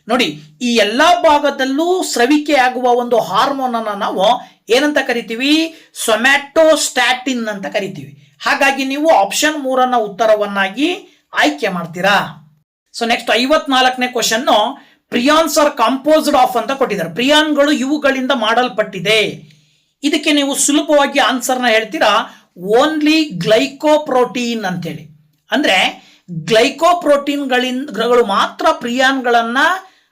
ನೋಡಿ, ಈ ಎಲ್ಲಾ ಭಾಗದಲ್ಲೂ ಸ್ರವಿಕೆಯಾಗುವ ಒಂದು ಹಾರ್ಮೋನ್ ಅನ್ನ ನಾವು ಏನಂತ ಕರಿತೀವಿ? ಸೊಮ್ಯಾಟೋಸ್ಟ್ಯಾಟಿನ್ ಅಂತ ಕರಿತೀವಿ. ಹಾಗಾಗಿ ನೀವು ಆಪ್ಷನ್ 3 ಉತ್ತರವನ್ನಾಗಿ ಆಯ್ಕೆ ಮಾಡ್ತೀರಾ. ಸೊ ನೆಕ್ಸ್ಟ್ 54ನೇ question, prions are composed of ಅಂತ ಕೊಟ್ಟಿದ್ದಾರೆ. ಪ್ರಿಯಾನ್ಗಳು ಇವುಗಳಿಂದ ಮಾಡಲ್ಪಟ್ಟಿದೆ. ಇದಕ್ಕೆ ನೀವು ಸುಲಭವಾಗಿ ಆನ್ಸರ್ನ ಹೇಳ್ತೀರಾ, ಓನ್ಲಿ ಗ್ಲೈಕೋಪ್ರೋಟೀನ್ ಅಂತೇಳಿ. ಅಂದ್ರೆ ಗ್ಲೈಕೋಪ್ರೋಟೀನ್ಗಳು ಮಾತ್ರ ಪ್ರಿಯಾನ್ಗಳನ್ನ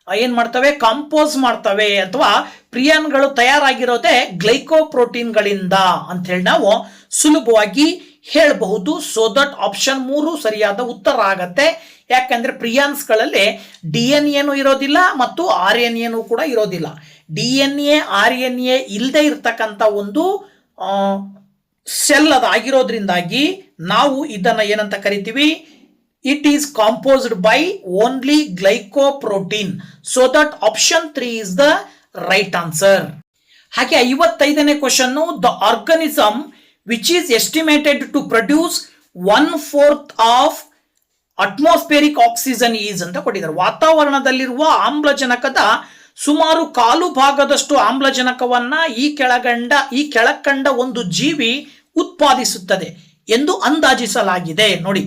ಏನ್ ಮಾಡ್ತವೆ? ಕಾಂಪೋಸ್ ಮಾಡ್ತವೆ, ಅಥವಾ ಪ್ರಿಯಾನ್ಗಳು ತಯಾರಾಗಿರೋದೇ ಗ್ಲೈಕೋಪ್ರೋಟೀನ್ಗಳಿಂದ ಅಂತ ಹೇಳಿ ನಾವು ಸುಲಭವಾಗಿ ಹೇಳಬಹುದು. ಸೊ ದಟ್ ಆಪ್ಷನ್ 3 ಸರಿಯಾದ ಉತ್ತರ ಆಗತ್ತೆ. ಯಾಕಂದ್ರೆ ಪ್ರಿಯಾನ್ಸ್ಗಳಲ್ಲಿ DNA ಇರೋದಿಲ್ಲ ಮತ್ತು RNA ಕೂಡ ಇರೋದಿಲ್ಲ. DNA RNA ಇಲ್ಲದೆ ಇರ್ತಕ್ಕಂಥ ಒಂದು ಸೆಲ್ ಅದಾಗಿರೋದ್ರಿಂದಾಗಿ ನಾವು ಇದನ್ನ ಏನಂತ ಕರಿತೀವಿ? It is composed by only glycoprotein. So that option 3 is the right answer. ಹಾಗೆ 55ನೇ question, the organism which is estimated to produce 1/4 of atmospheric oxygen is ಅಂತ ಕೊಟ್ಟಿದ್ದಾರೆ. ವಾತಾವರಣದಲ್ಲಿರುವ ಆಮ್ಲಜನಕದ ಸುಮಾರು 1/4 ಭಾಗದಷ್ಟು ಆಮ್ಲಜನಕವನ್ನ ಈ ಕೆಳಕಂಡ ಒಂದು ಜೀವಿ ಉತ್ಪಾದಿಸುತ್ತದೆ ಎಂದು ಅಂದಾಜಿಸಲಾಗಿದೆ. ನೋಡಿ,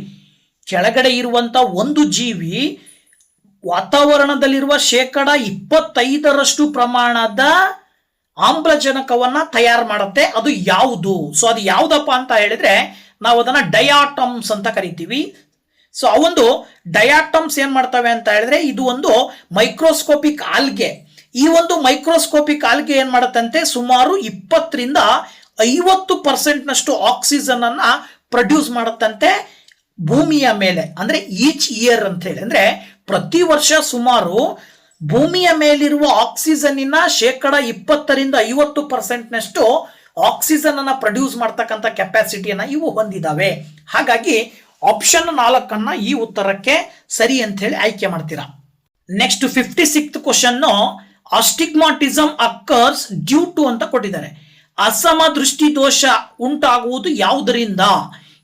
ಕೆಳಗಡೆ ಇರುವಂತ ಒಂದು ಜೀವಿ ವಾತಾವರಣದಲ್ಲಿರುವ 25% ಪ್ರಮಾಣದ ಆಮ್ಲಜನಕವನ್ನ ತಯಾರು ಮಾಡುತ್ತೆ. ಅದು ಯಾವುದು? ಸೊ ಅದು ಯಾವುದಪ್ಪ ಅಂತ ಹೇಳಿದ್ರೆ ನಾವು ಅದನ್ನ ಡಯಾಟಮ್ಸ್ ಅಂತ ಕರಿತೀವಿ. ಸೊ ಆ ಒಂದು ಡಯಾಟಮ್ಸ್ ಏನ್ ಮಾಡ್ತವೆ ಅಂತ ಹೇಳಿದ್ರೆ, ಇದು ಒಂದು ಮೈಕ್ರೋಸ್ಕೋಪಿಕ್ ಆಲ್ಗೆ. ಈ ಒಂದು ಮೈಕ್ರೋಸ್ಕೋಪಿಕ್ ಆಲ್ಗೆ ಏನ್ ಮಾಡುತ್ತಂತೆ? ಸುಮಾರು 20ರಿಂದ 50% ಆಕ್ಸಿಜನ್ ಅನ್ನ ಪ್ರೊಡ್ಯೂಸ್ ಮಾಡುತ್ತಂತೆ ಭೂಮಿಯ ಮೇಲೆ. ಅಂದ್ರೆ ಈಚ್ ಇಯರ್ ಅಂತ ಹೇಳಿ, ಅಂದ್ರೆ ಪ್ರತಿ ವರ್ಷ ಸುಮಾರು ಭೂಮಿಯ ಮೇಲಿರುವ ಆಕ್ಸಿಜನ್ನಿನ 20ರಿಂದ 50% ಆಕ್ಸಿಜನ್ ಅನ್ನ ಪ್ರೊಡ್ಯೂಸ್ ಮಾಡ್ತಕ್ಕಂಥ ಕೆಪಾಸಿಟಿಯನ್ನ ಇವು ಹೊಂದಿದಾವೆ. ಹಾಗಾಗಿ ಆಪ್ಷನ್ 4 ಈ ಉತ್ತರಕ್ಕೆ ಸರಿ ಅಂತ ಹೇಳಿ ಆಯ್ಕೆ ಮಾಡ್ತೀರಾ. Next 56th question, astigmatism occurs due to ಅಂತ ಕೊಟ್ಟಿದ್ದಾರೆ. ಅಸಮ ದೃಷ್ಟಿ ದೋಷ ಉಂಟಾಗುವುದು ಯಾವುದರಿಂದ?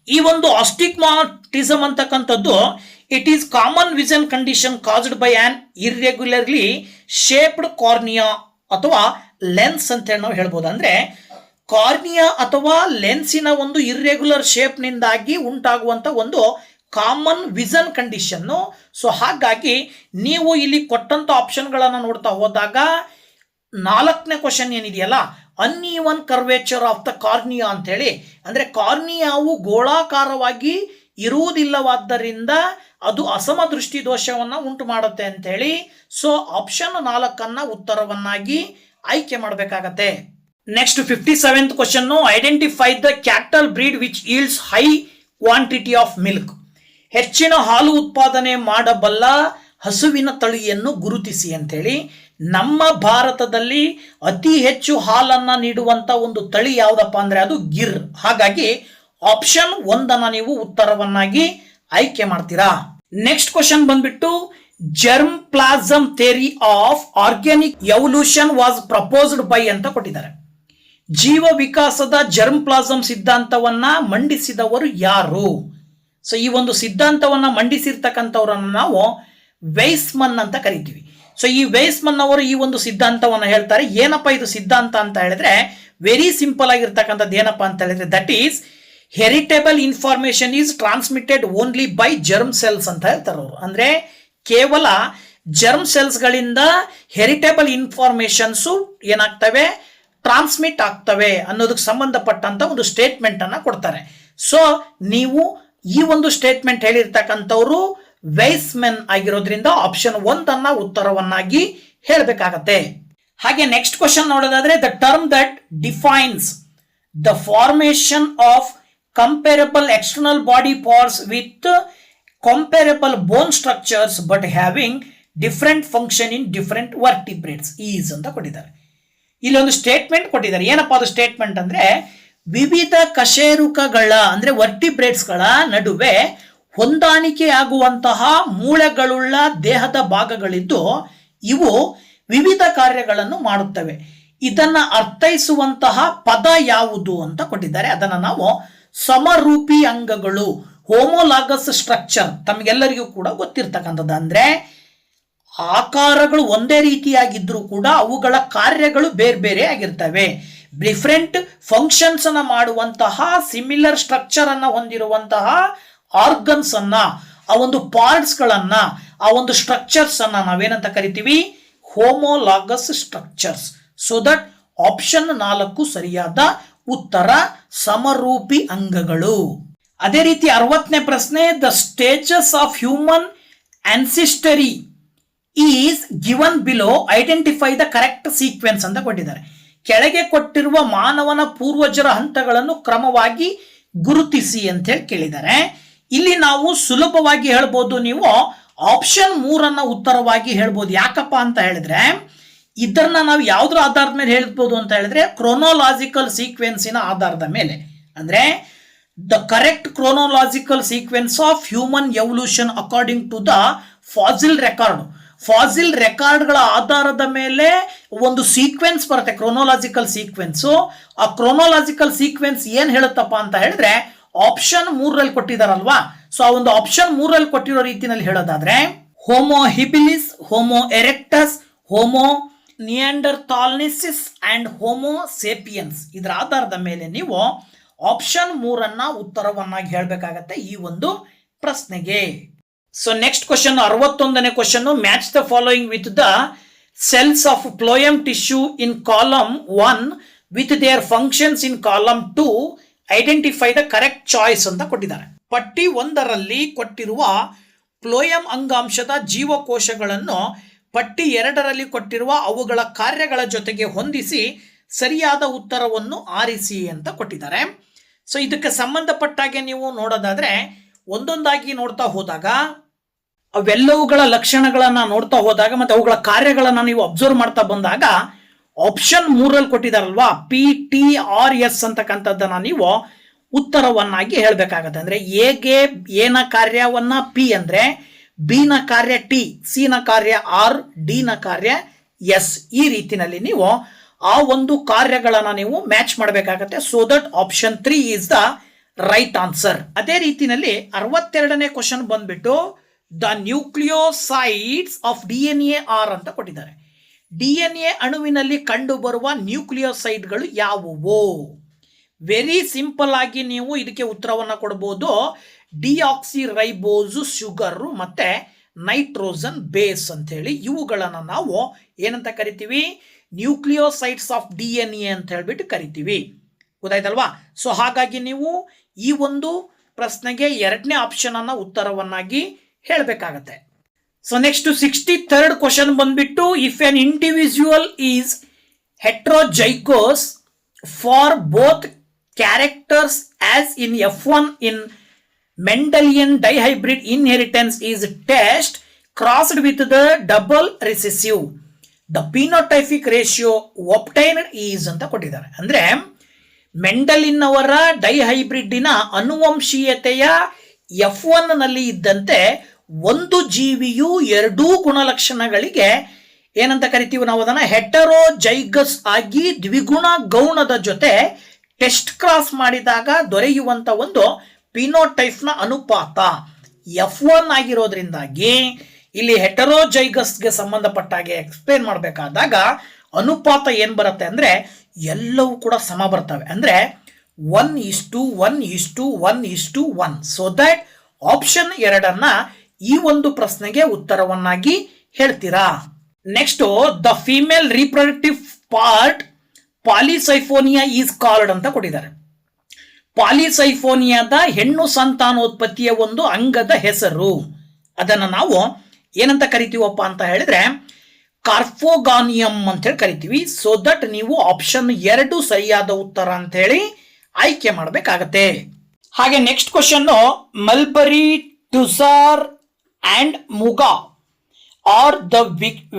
ಈ ಒಂದು ಅಸ್ಟಿಗ್ಮಾಟಿಸಮ್ ಅಂತಕ್ಕಂಥದ್ದು it is common vision condition caused by an irregularly shaped cornea ಅಥವಾ ಲೆನ್ಸ್ ಅಂತ ಹೇಳಿ ನಾವು ಹೇಳ್ಬೋದು. ಅಂದ್ರೆ ಕಾರ್ನಿಯಾ ಅಥವಾ ಲೆನ್ಸಿನ ಒಂದು ಇರ್ರೆಗ್ಯುಲರ್ ಶೇಪ್ನಿಂದಾಗಿ ಉಂಟಾಗುವಂತ ಒಂದು ಕಾಮನ್ ವಿಷನ್ ಕಂಡೀಷನ್ನು. ಸೊ ಹಾಗಾಗಿ ನೀವು ಇಲ್ಲಿ ಕೊಟ್ಟಂತ ಆಪ್ಷನ್ಗಳನ್ನು ನೋಡ್ತಾ ಹೋದಾಗ 4ನೇ ಕ್ವಶನ್ ಏನಿದೆಯಲ್ಲ, uneven curvature of the cornea ಅಂತ ಹೇಳಿ, ಅಂದ್ರೆ ಕಾರ್ನಿಯಾವು ಗೋಳಾಕಾರವಾಗಿ ಇರುವುದಿಲ್ಲವಾದ್ದರಿಂದ ಅದು ಅಸಮ ದೃಷ್ಟಿ ದೋಷವನ್ನ ಉಂಟು ಮಾಡುತ್ತೆ ಅಂತ ಹೇಳಿ. ಸೊ ಆಪ್ಷನ್ 4 ಉತ್ತರವನ್ನಾಗಿ ಆಯ್ಕೆ ಮಾಡಬೇಕಾಗತ್ತೆ. Next 57th question, identify the cattle breed which yields high quantity of milk. ಹೆಚ್ಚಿನ ಹಾಲು ಉತ್ಪಾದನೆ ಮಾಡಬಲ್ಲ ಹಸುವಿನ ತಳಿಯನ್ನು ಗುರುತಿಸಿ ಅಂತೇಳಿ. ನಮ್ಮ ಭಾರತದಲ್ಲಿ ಅತಿ ಹೆಚ್ಚು ಹಾಲನ್ನ ನೀಡುವಂತ ಒಂದು ತಳಿ ಯಾವುದಪ್ಪ ಅಂದ್ರೆ ಅದು ಗಿರ್. ಹಾಗಾಗಿ ಆಪ್ಷನ್ 1 ನೀವು ಉತ್ತರವನ್ನಾಗಿ ಆಯ್ಕೆ ಮಾಡ್ತೀರಾ. ನೆಕ್ಸ್ಟ್ ಕ್ವಶನ್ ಬಂದ್ಬಿಟ್ಟು, germ plasm theory of organic evolution was proposed by ಅಂತ ಕೊಟ್ಟಿದ್ದಾರೆ. ಜೀವ ವಿಕಾಸದ ಜರ್ಮ್ ಪ್ಲಾಸಮ್ ಸಿದ್ಧಾಂತವನ್ನ ಮಂಡಿಸಿದವರು ಯಾರು? ಸೊ ಈ ಒಂದು ಸಿದ್ಧಾಂತವನ್ನ ಮಂಡಿಸಿರ್ತಕ್ಕಂಥವ್ರನ್ನ ನಾವು ವೆಯ್ಸ್ಮನ್ ಅಂತ ಕರಿತೀವಿ. ಸೊ ಈ ವೆಯ್ಸ್ಮನ್ ಅವರು ಈ ಒಂದು ಸಿದ್ಧಾಂತವನ್ನ ಹೇಳ್ತಾರೆ. ಏನಪ್ಪಾ ಇದು ಸಿದ್ಧಾಂತ ಅಂತ ಹೇಳಿದ್ರೆ ವೆರಿ ಸಿಂಪಲ್ ಆಗಿರ್ತಕ್ಕಂಥದ್ದು. ಏನಪ್ಪಾ ಅಂತ ಹೇಳಿದ್ರೆ that is heritable information is transmitted only by germ cells ಅಂತ ಹೇಳ್ತಾರೆ ಅವರು. ಅಂದ್ರೆ ಕೇವಲ ಜರ್ಮ್ ಸೆಲ್ಸ್ ಗಳಿಂದ ಹೆರಿಟೇಬಲ್ ಇನ್ಫಾರ್ಮೇಶನ್ಸ್ ಏನಾಗ್ತವೆ, ಟ್ರಾನ್ಸ್ಮಿಟ್ ಆಗ್ತವೆ ಅನ್ನೋದಕ್ಕೆ ಸಂಬಂಧಪಟ್ಟಂತ ಒಂದು ಸ್ಟೇಟ್ಮೆಂಟ್ ಅನ್ನ ಕೊಡ್ತಾರೆ. ಸೊ ನೀವು ಈ ಒಂದು ಸ್ಟೇಟ್ಮೆಂಟ್ ಹೇಳಿರ್ತಕ್ಕಂಥವ್ರು ವೆಯ್ಸ್ಮನ್ ಆಗಿರೋದ್ರಿಂದ ಆಪ್ಷನ್ 1 ಉತ್ತರವನ್ನಾಗಿ ಹೇಳಬೇಕಾಗತ್ತೆ. ಹಾಗೆ ನೆಕ್ಸ್ಟ್ ಕ್ವಶನ್ ನೋಡೋದಾದ್ರೆ, the term that defines the formation of comparable external body parts with comparable bone structures but having different function in different vertebrates is ಅಂತ ಕೊಟ್ಟಿದ್ದಾರೆ. ಇಲ್ಲಿ ಒಂದು ಸ್ಟೇಟ್ಮೆಂಟ್ ಕೊಟ್ಟಿದ್ದಾರೆ. ಏನಪ್ಪಾ ಅದು ಸ್ಟೇಟ್ಮೆಂಟ್ ಅಂದ್ರೆ, ವಿವಿಧ ಕಶೇರುಕಗಳ ಅಂದ್ರೆ ವರ್ಟಿಬ್ರೇಟ್ಸ್ಗಳ ನಡುವೆ ಹೊಂದಾಣಿಕೆಯಾಗುವಂತಹ ಮೂಳೆಗಳುಳ್ಳ ದೇಹದ ಭಾಗಗಳಿದ್ದು ಇವು ವಿವಿಧ ಕಾರ್ಯಗಳನ್ನು ಮಾಡುತ್ತವೆ. ಇದನ್ನ ಅರ್ಥೈಸುವಂತಹ ಪದ ಯಾವುದು ಅಂತ ಕೊಟ್ಟಿದ್ದಾರೆ. ಅದನ್ನ ನಾವು ಸಮರೂಪಿ ಅಂಗಗಳು, ಹೋಮೋಲಾಗಸ್ ಸ್ಟ್ರಕ್ಚರ್ ತಮಗೆಲ್ಲರಿಗೂ ಕೂಡ ಗೊತ್ತಿರ್ತಕ್ಕಂಥದ್ದು. ಅಂದ್ರೆ ಆಕಾರಗಳು ಒಂದೇ ರೀತಿಯಾಗಿದ್ರೂ ಕೂಡ ಅವುಗಳ ಕಾರ್ಯಗಳು ಬೇರೆ ಬೇರೆ ಆಗಿರ್ತವೆ. ಡಿಫರೆಂಟ್ ಫಂಕ್ಷನ್ಸ್ ಅನ್ನ ಮಾಡುವಂತಹ ಸಿಮಿಲರ್ ಸ್ಟ್ರಕ್ಚರ್ ಅನ್ನ ಹೊಂದಿರುವಂತಹ ಆರ್ಗನ್ಸ್ ಅನ್ನ, ಆ ಒಂದು ಪಾರ್ಟ್ಸ್ ಗಳನ್ನ, ಆ ಒಂದು ಸ್ಟ್ರಕ್ಚರ್ಸ್ ಅನ್ನ ನಾವೇನಂತ ಕರಿತೀವಿ? Homologous structures. So that option 4 ಸರಿಯಾದ ಉತ್ತರ, ಸಮರೂಪಿ ಅಂಗಗಳು. ಅದೇ ರೀತಿ 60ನೇ ಪ್ರಶ್ನೆ, the stages of human ancestry is given below, identify the correct sequence ಅಂತ ಕೊಟ್ಟಿದ್ದಾರೆ. ಕೆಳಗೆ ಕೊಟ್ಟಿರುವ ಮಾನವನ ಪೂರ್ವಜರ ಹಂತಗಳನ್ನು ಕ್ರಮವಾಗಿ ಗುರುತಿಸಿ ಅಂತ ಹೇಳಿ ಕೇಳಿದ್ದಾರೆ. ಇಲ್ಲಿ ನಾವು ಸುಲಭವಾಗಿ ಹೇಳ್ಬೋದು, ನೀವು ಆಪ್ಷನ್ 3 ಉತ್ತರವಾಗಿ ಹೇಳ್ಬೋದು. ಯಾಕಪ್ಪ ಅಂತ ಹೇಳಿದ್ರೆ ಇದನ್ನ ನಾವು ಯಾವುದ್ರ ಆಧಾರದ ಮೇಲೆ ಹೇಳ್ಬೋದು ಅಂತ ಹೇಳಿದ್ರೆ ಕ್ರೋನೋಲಾಜಿಕಲ್ ಸೀಕ್ವೆನ್ಸಿನ ಆಧಾರದ ಮೇಲೆ. ಅಂದ್ರೆ the correct chronological sequence of human evolution according to the fossil record. Fossil ರೆಕಾರ್ಡ್ಗಳ ಆಧಾರದ ಮೇಲೆ ಒಂದು ಸೀಕ್ವೆನ್ಸ್ ಬರುತ್ತೆ, ಕ್ರೋನೋಲಾಜಿಕಲ್ ಸೀಕ್ವೆನ್ಸ್. ಆ ಕ್ರೋನೋಲಾಜಿಕಲ್ ಸೀಕ್ವೆನ್ಸ್ ಏನ್ ಹೇಳುತ್ತಪ್ಪ ಅಂತ ಹೇಳಿದ್ರೆ ಆಪ್ಷನ್ 3 ಕೊಟ್ಟಿದಾರಲ್ವಾ. ಸೊ ಆ ಒಂದು ಆಪ್ಷನ್ 3 ಕೊಟ್ಟಿರೋ ರೀತಿಯಲ್ಲಿ ಹೇಳೋದಾದ್ರೆ homo habilis, homo erectus, homo neanderthalensis and homo sapiens. ಇದರ ಆಧಾರದ ಮೇಲೆ ನೀವು ಆಪ್ಷನ್ 3 ಉತ್ತರವನ್ನಾಗಿ ಹೇಳಬೇಕಾಗತ್ತೆ ಈ ಒಂದು ಪ್ರಶ್ನೆಗೆ. ಸೊ ನೆಕ್ಸ್ಟ್ ಕ್ವಶನ್ 61ನೇ question, match the following with the cells of phloem tissue in column 1 with their functions in column 2, identify the correct choice ಅಂತ ಕೊಟ್ಟಿದ್ದಾರೆ. ಪಟ್ಟಿ 1ರಲ್ಲಿ ಕೊಟ್ಟಿರುವ ಫ್ಲೋಯಮ್ ಅಂಗಾಂಶದ ಜೀವಕೋಶಗಳನ್ನು ಪಟ್ಟಿ 2ರಲ್ಲಿ ಕೊಟ್ಟಿರುವ ಅವುಗಳ ಕಾರ್ಯಗಳ ಜೊತೆಗೆ ಹೊಂದಿಸಿ ಸರಿಯಾದ ಉತ್ತರವನ್ನು ಆರಿಸಿ ಅಂತ ಕೊಟ್ಟಿದ್ದಾರೆ. ಸೊ ಇದಕ್ಕೆ ಸಂಬಂಧಪಟ್ಟಾಗೆ ನೀವು ನೋಡೋದಾದ್ರೆ ಒಂದೊಂದಾಗಿ ನೋಡ್ತಾ ಹೋದಾಗ ಅವೆಲ್ಲವುಗಳ ಲಕ್ಷಣಗಳನ್ನ ನೋಡ್ತಾ ಹೋದಾಗ ಮತ್ತೆ ಅವುಗಳ ಕಾರ್ಯಗಳನ್ನ ನೀವು ಅಬ್ಸರ್ವ್ ಮಾಡ್ತಾ ಬಂದಾಗ ಆಪ್ಷನ್ 3 ಕೊಟ್ಟಿದಾರಲ್ವಾ, PTRS ಅಂತಕ್ಕಂಥದ್ದನ್ನ ನೀವು ಉತ್ತರವನ್ನಾಗಿ ಹೇಳ್ಬೇಕಾಗತ್ತೆ. ಅಂದ್ರೆ ಎಗೆ ಏನ ಕಾರ್ಯವನ್ನ ಪಿ ಅಂದ್ರೆ, ಬಿ ನ ಕಾರ್ಯ ಟಿ, ಸಿ ನ ಕಾರ್ಯ ಆರ್, ಡಿ ನ ಕಾರ್ಯ ಎಸ್. ಈ ರೀತಿನಲ್ಲಿ ನೀವು ಆ ಒಂದು ಕಾರ್ಯಗಳನ್ನ ನೀವು ಮ್ಯಾಚ್ ಮಾಡಬೇಕಾಗತ್ತೆ. So that option 3 is the right answer. ಅದೇ ರೀತಿನಲ್ಲಿ 62ನೇ ಕ್ವಶನ್ ಬಂದ್ಬಿಟ್ಟು the nucleosides of DNA R ಅಂತ ಕೊಟ್ಟಿದ್ದಾರೆ. DNA ಅಣುವಿನಲ್ಲಿ ಕಂಡು ಬರುವ ನ್ಯೂಕ್ಲಿಯೋಸೈಡ್ಗಳು ಯಾವುವು? ವೆರಿ ಸಿಂಪಲ್ ಆಗಿ ನೀವು ಇದಕ್ಕೆ ಉತ್ತರವನ್ನ ಕೊಡಬಹುದು. ಡಿಆಕ್ಸಿ ರೈಬೋಸ್ ಶುಗರ್ ಮತ್ತೆ ನೈಟ್ರೋಜನ್ ಬೇಸ್ ಅಂತ ಹೇಳಿ ಇವುಗಳನ್ನ ನಾವು ಏನಂತ ಕರಿತೀವಿ? ನ್ಯೂಕ್ಲಿಯೋಸೈಡ್ಸ್ ಆಫ್ DNA ಅಂತ ಹೇಳ್ಬಿಟ್ಟು ಕರಿತೀವಿ. ಗೊತ್ತಾಯ್ತಲ್ವಾ? ಸೊ ಹಾಗಾಗಿ ನೀವು ಈ ಒಂದು ಪ್ರಶ್ನೆಗೆ 2ನೇ ಆಪ್ಷನ್ ಅನ್ನ ಉತ್ತರವನ್ನಾಗಿ ಹೇಳಬೇಕಾಗತ್ತೆ. ಸೊ ನೆಕ್ಸ್ಟ್ 63rd ಕ್ವಶನ್ ಬಂದ್ಬಿಟ್ಟು if an individual is heterozygous for both characters as in F1 ಇನ್ Mendelian dihybrid inheritance is test crossed with the double recessive, the phenotypic ratio obtained is ಅಂತ ಕೊಟ್ಟಿದ್ದಾರೆ. ಅಂದ್ರೆ ಮೆಂಡಲಿನ್ ಅವರ ಡೈಹೈಬ್ರಿಡ್ಡಿನ ಅನುವಂಶೀಯತೆಯ F1 ನಲ್ಲಿ ಇದ್ದಂತೆ ಒಂದು ಜೀವಿಯು 2 ಗುಣಲಕ್ಷಣಗಳಿಗೆ ಏನಂತ ಕರಿತೀವಿ ನಾವು? ಅದನ್ನ ಹೆಟರೋಜೈಗಸ್ ಆಗಿ ದ್ವಿಗುಣ ಗೌಣದ ಜೊತೆ ಟೆಸ್ಟ್ ಕ್ರಾಸ್ ಮಾಡಿದಾಗ ದೊರೆಯುವಂತ ಒಂದು ಫಿನೋಟೈಪ್ ನ ಅನುಪಾತ F1 ಆಗಿರೋದ್ರಿಂದಾಗಿ ಇಲ್ಲಿ ಹೆಟರೋಜೈಗಸ್ಗೆ ಸಂಬಂಧಪಟ್ಟಾಗೆ ಎಕ್ಸ್ಪ್ಲೇನ್ ಮಾಡಬೇಕಾದಾಗ ಅನುಪಾತ ಏನ್ ಬರುತ್ತೆ ಅಂದ್ರೆ ಎಲ್ಲವೂ ಕೂಡ ಸಮ ಬರ್ತವೆ. ಅಂದ್ರೆ 1:1:1:1. ಸೊ ದಟ್ ಆಪ್ಷನ್ 2 ಈ ಒಂದು ಪ್ರಶ್ನೆಗೆ ಉತ್ತರವನ್ನಾಗಿ ಹೇಳ್ತೀರಾ. Next the female reproductive part polysiphonia is called ಅಂತ ಕೊಟ್ಟಿದ್ದಾರೆ. ಪಾಲಿಸೈಫೋನಿಯಾದ ಹೆಣ್ಣು ಸಂತಾನೋತ್ಪತ್ತಿಯ ಒಂದು ಅಂಗದ ಹೆಸರು, ಅದನ್ನ ನಾವು ಏನಂತ ಕರಿತೀವಪ್ಪ ಅಂತ ಹೇಳಿದ್ರೆ ಕಾರ್ಫೋಗಾನಿಯಂ ಅಂತ ಹೇಳಿ ಕರಿತೀವಿ. ಸೊ ದಟ್ ನೀವು ಆಪ್ಷನ್ 2 ಸರಿಯಾದ ಉತ್ತರ ಅಂತ ಹೇಳಿ ಆಯ್ಕೆ ಮಾಡಬೇಕಾಗತ್ತೆ. ಹಾಗೆ next question mulberry, tussar and muga are the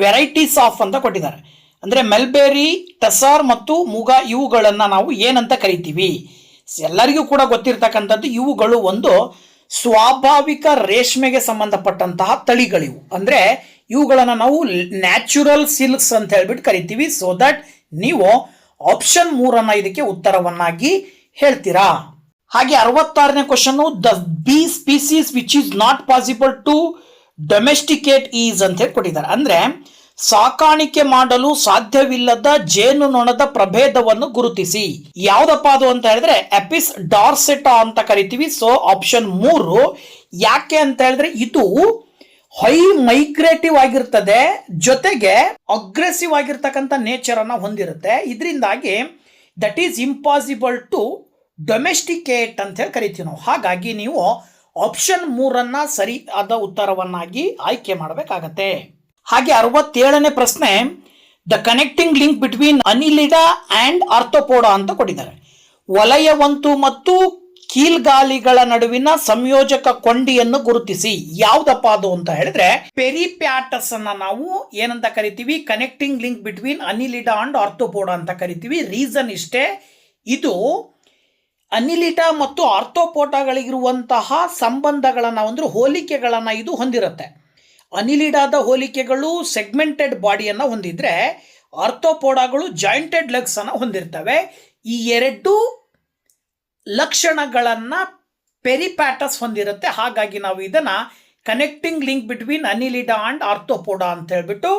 varieties of ಅಂತ ಕೊಟ್ಟಿದ್ದಾರೆ. ಅಂದ್ರೆ ಮೆಲ್ಬೆರಿ, ಟಸಾರ್ ಮತ್ತು ಮುಗಾ ಇವುಗಳನ್ನ ನಾವು ಏನಂತ ಕರಿತೀವಿ? ಎಲ್ಲರಿಗೂ ಕೂಡ ಗೊತ್ತಿರ್ತಕ್ಕಂಥದ್ದು ಇವುಗಳು ಒಂದು ಸ್ವಾಭಾವಿಕ ರೇಷ್ಮೆಗೆ ಸಂಬಂಧಪಟ್ಟಂತಹ ತಳಿಗಳಿವು. ಅಂದ್ರೆ ಇವುಗಳನ್ನ ನಾವು ನ್ಯಾಚುರಲ್ ಸಿಲ್ಕ್ಸ್ ಅಂತ ಹೇಳ್ಬಿಟ್ಟು ಕರಿತೀವಿ. ಸೊ ದಟ್ ನೀವು ಆಪ್ಷನ್ 3 ಇದಕ್ಕೆ ಉತ್ತರವನ್ನಾಗಿ ಹೇಳ್ತೀರಾ. ಹಾಗೆ 66ನೇ question, the bee species which is not possible to domesticate is ಅಂತ ಹೇಳಿ ಕೊಟ್ಟಿದ್ದಾರೆ. ಅಂದ್ರೆ ಸಾಕಾಣಿಕೆ ಮಾಡಲು ಸಾಧ್ಯವಿಲ್ಲದ ಜೇನುನೊಣದ ಪ್ರಭೇದವನ್ನು ಗುರುತಿಸಿ. ಯಾವ್ದಪ್ಪ ಅದು ಅಂತ ಹೇಳಿದ್ರೆ ಎಪಿಸ್ ಡಾರ್ಸೆಟಾ ಅಂತ ಕರಿತೀವಿ. So option 3. ಯಾಕೆ ಅಂತ ಹೇಳಿದ್ರೆ ಇದು ಹೈ ಮೈಗ್ರೇಟಿವ್ ಆಗಿರ್ತದೆ, ಜೊತೆಗೆ ಅಗ್ರೆಸಿವ್ ಆಗಿರ್ತಕ್ಕಂಥ ನೇಚರ್ ಅನ್ನ ಹೊಂದಿರುತ್ತೆ. ಇದರಿಂದಾಗಿ ದಟ್ ಈಸ್ ಇಂಪಾಸಿಬಲ್ ಟು ಡೊಮೆಸ್ಟಿಕೇಟ್ ಅಂತ ಹೇಳಿ ಕರಿತೀವಿ ನಾವು. ಹಾಗಾಗಿ ನೀವು ಆಪ್ಷನ್ 3 ಸರಿಯಾದ ಉತ್ತರವನ್ನಾಗಿ ಆಯ್ಕೆ ಮಾಡಬೇಕಾಗತ್ತೆ. ಹಾಗೆ 67ನೇ ಪ್ರಶ್ನೆ, the connecting link between annelida and arthropoda ಅಂತ ಕೊಟ್ಟಿದ್ದಾರೆ. ವಲಯವಂತು ಮತ್ತು ಕೀಲ್ಗಾಲಿಗಳ ನಡುವಿನ ಸಂಯೋಜಕ ಕೊಂಡಿಯನ್ನು ಗುರುತಿಸಿ. ಯಾವ್ದಪ್ಪ ಅದು ಅಂತ ಹೇಳಿದ್ರೆ ಪೆರಿಪ್ಯಾಟಸ್ ಅನ್ನ ನಾವು ಏನಂತ ಕರಿತೀವಿ, connecting link between annelida and arthropoda ಅಂತ ಕರಿತೀವಿ. ರೀಸನ್ ಇಷ್ಟೇ, ಇದು ಅನಿಲಿಡಾ ಮತ್ತು ಆರ್ಥೋಪೋಡಾಗಳಿಗಿರುವಂತಹ ಸಂಬಂಧಗಳನ್ನ ಅಂದ್ರೆ ಹೋಲಿಕೆಗಳನ್ನ ಇದು ಹೊಂದಿರುತ್ತೆ. ಅನಿಲಿಡಾದ ಹೋಲಿಕೆಗಳು ಸೆಗ್ಮೆಂಟೆಡ್ ಬಾಡಿಯನ್ನು ಹೊಂದಿದ್ರೆ ಆರ್ಥೋಪೋಡಾಗಳು ಜಾಯಿಂಟೆಡ್ ಲೆಗ್ಸ್ ಅನ್ನು ಹೊಂದಿರ್ತವೆ. ಈ ಎರಡು ಲಕ್ಷಣಗಳನ್ನ ಪೆರಿಪ್ಯಾಟಸ್ ಹೊಂದಿರುತ್ತೆ. ಹಾಗಾಗಿ ನಾವು ಇದನ್ನ connecting link between annelida and arthropoda ಅಂತ ಹೇಳ್ಬಿಟ್ಟು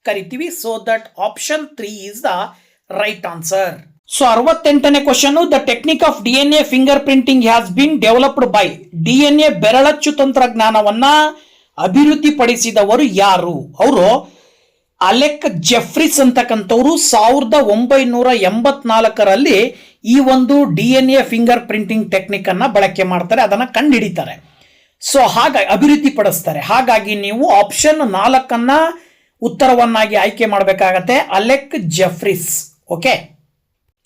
ಕರಿತೀವಿ. So that option 3 is the right answer. So 68ನೇ question, the technique of DNA fingerprinting has been developed by. DNA ಬೆರಳಚ್ಚು ತಂತ್ರಜ್ಞಾನವನ್ನ ಅಭಿವೃದ್ಧಿಪಡಿಸಿದವರು ಯಾರು? ಅವರು ಅಲೆಕ್ ಜೆಫ್ರಿಸ್ ಅಂತಕ್ಕಂಥವ್ರು 1984ರಲ್ಲಿ ಈ ಒಂದು DNA ಫಿಂಗರ್ ಪ್ರಿಂಟಿಂಗ್ ಟೆಕ್ನಿಕ್ ಅನ್ನ ಬಳಕೆ ಮಾಡ್ತಾರೆ, ಅದನ್ನ ಕಂಡುಹಿಡಿತಾರೆ. ಸೊ ಹಾಗಾಗಿ ಅಭಿವೃದ್ಧಿಪಡಿಸ್ತಾರೆ. ಹಾಗಾಗಿ ನೀವು ಆಪ್ಷನ್ 4 ಉತ್ತರವನ್ನಾಗಿ ಆಯ್ಕೆ ಮಾಡಬೇಕಾಗತ್ತೆ, ಅಲೆಕ್ ಜೆಫ್ರಿಸ್. ಓಕೆ.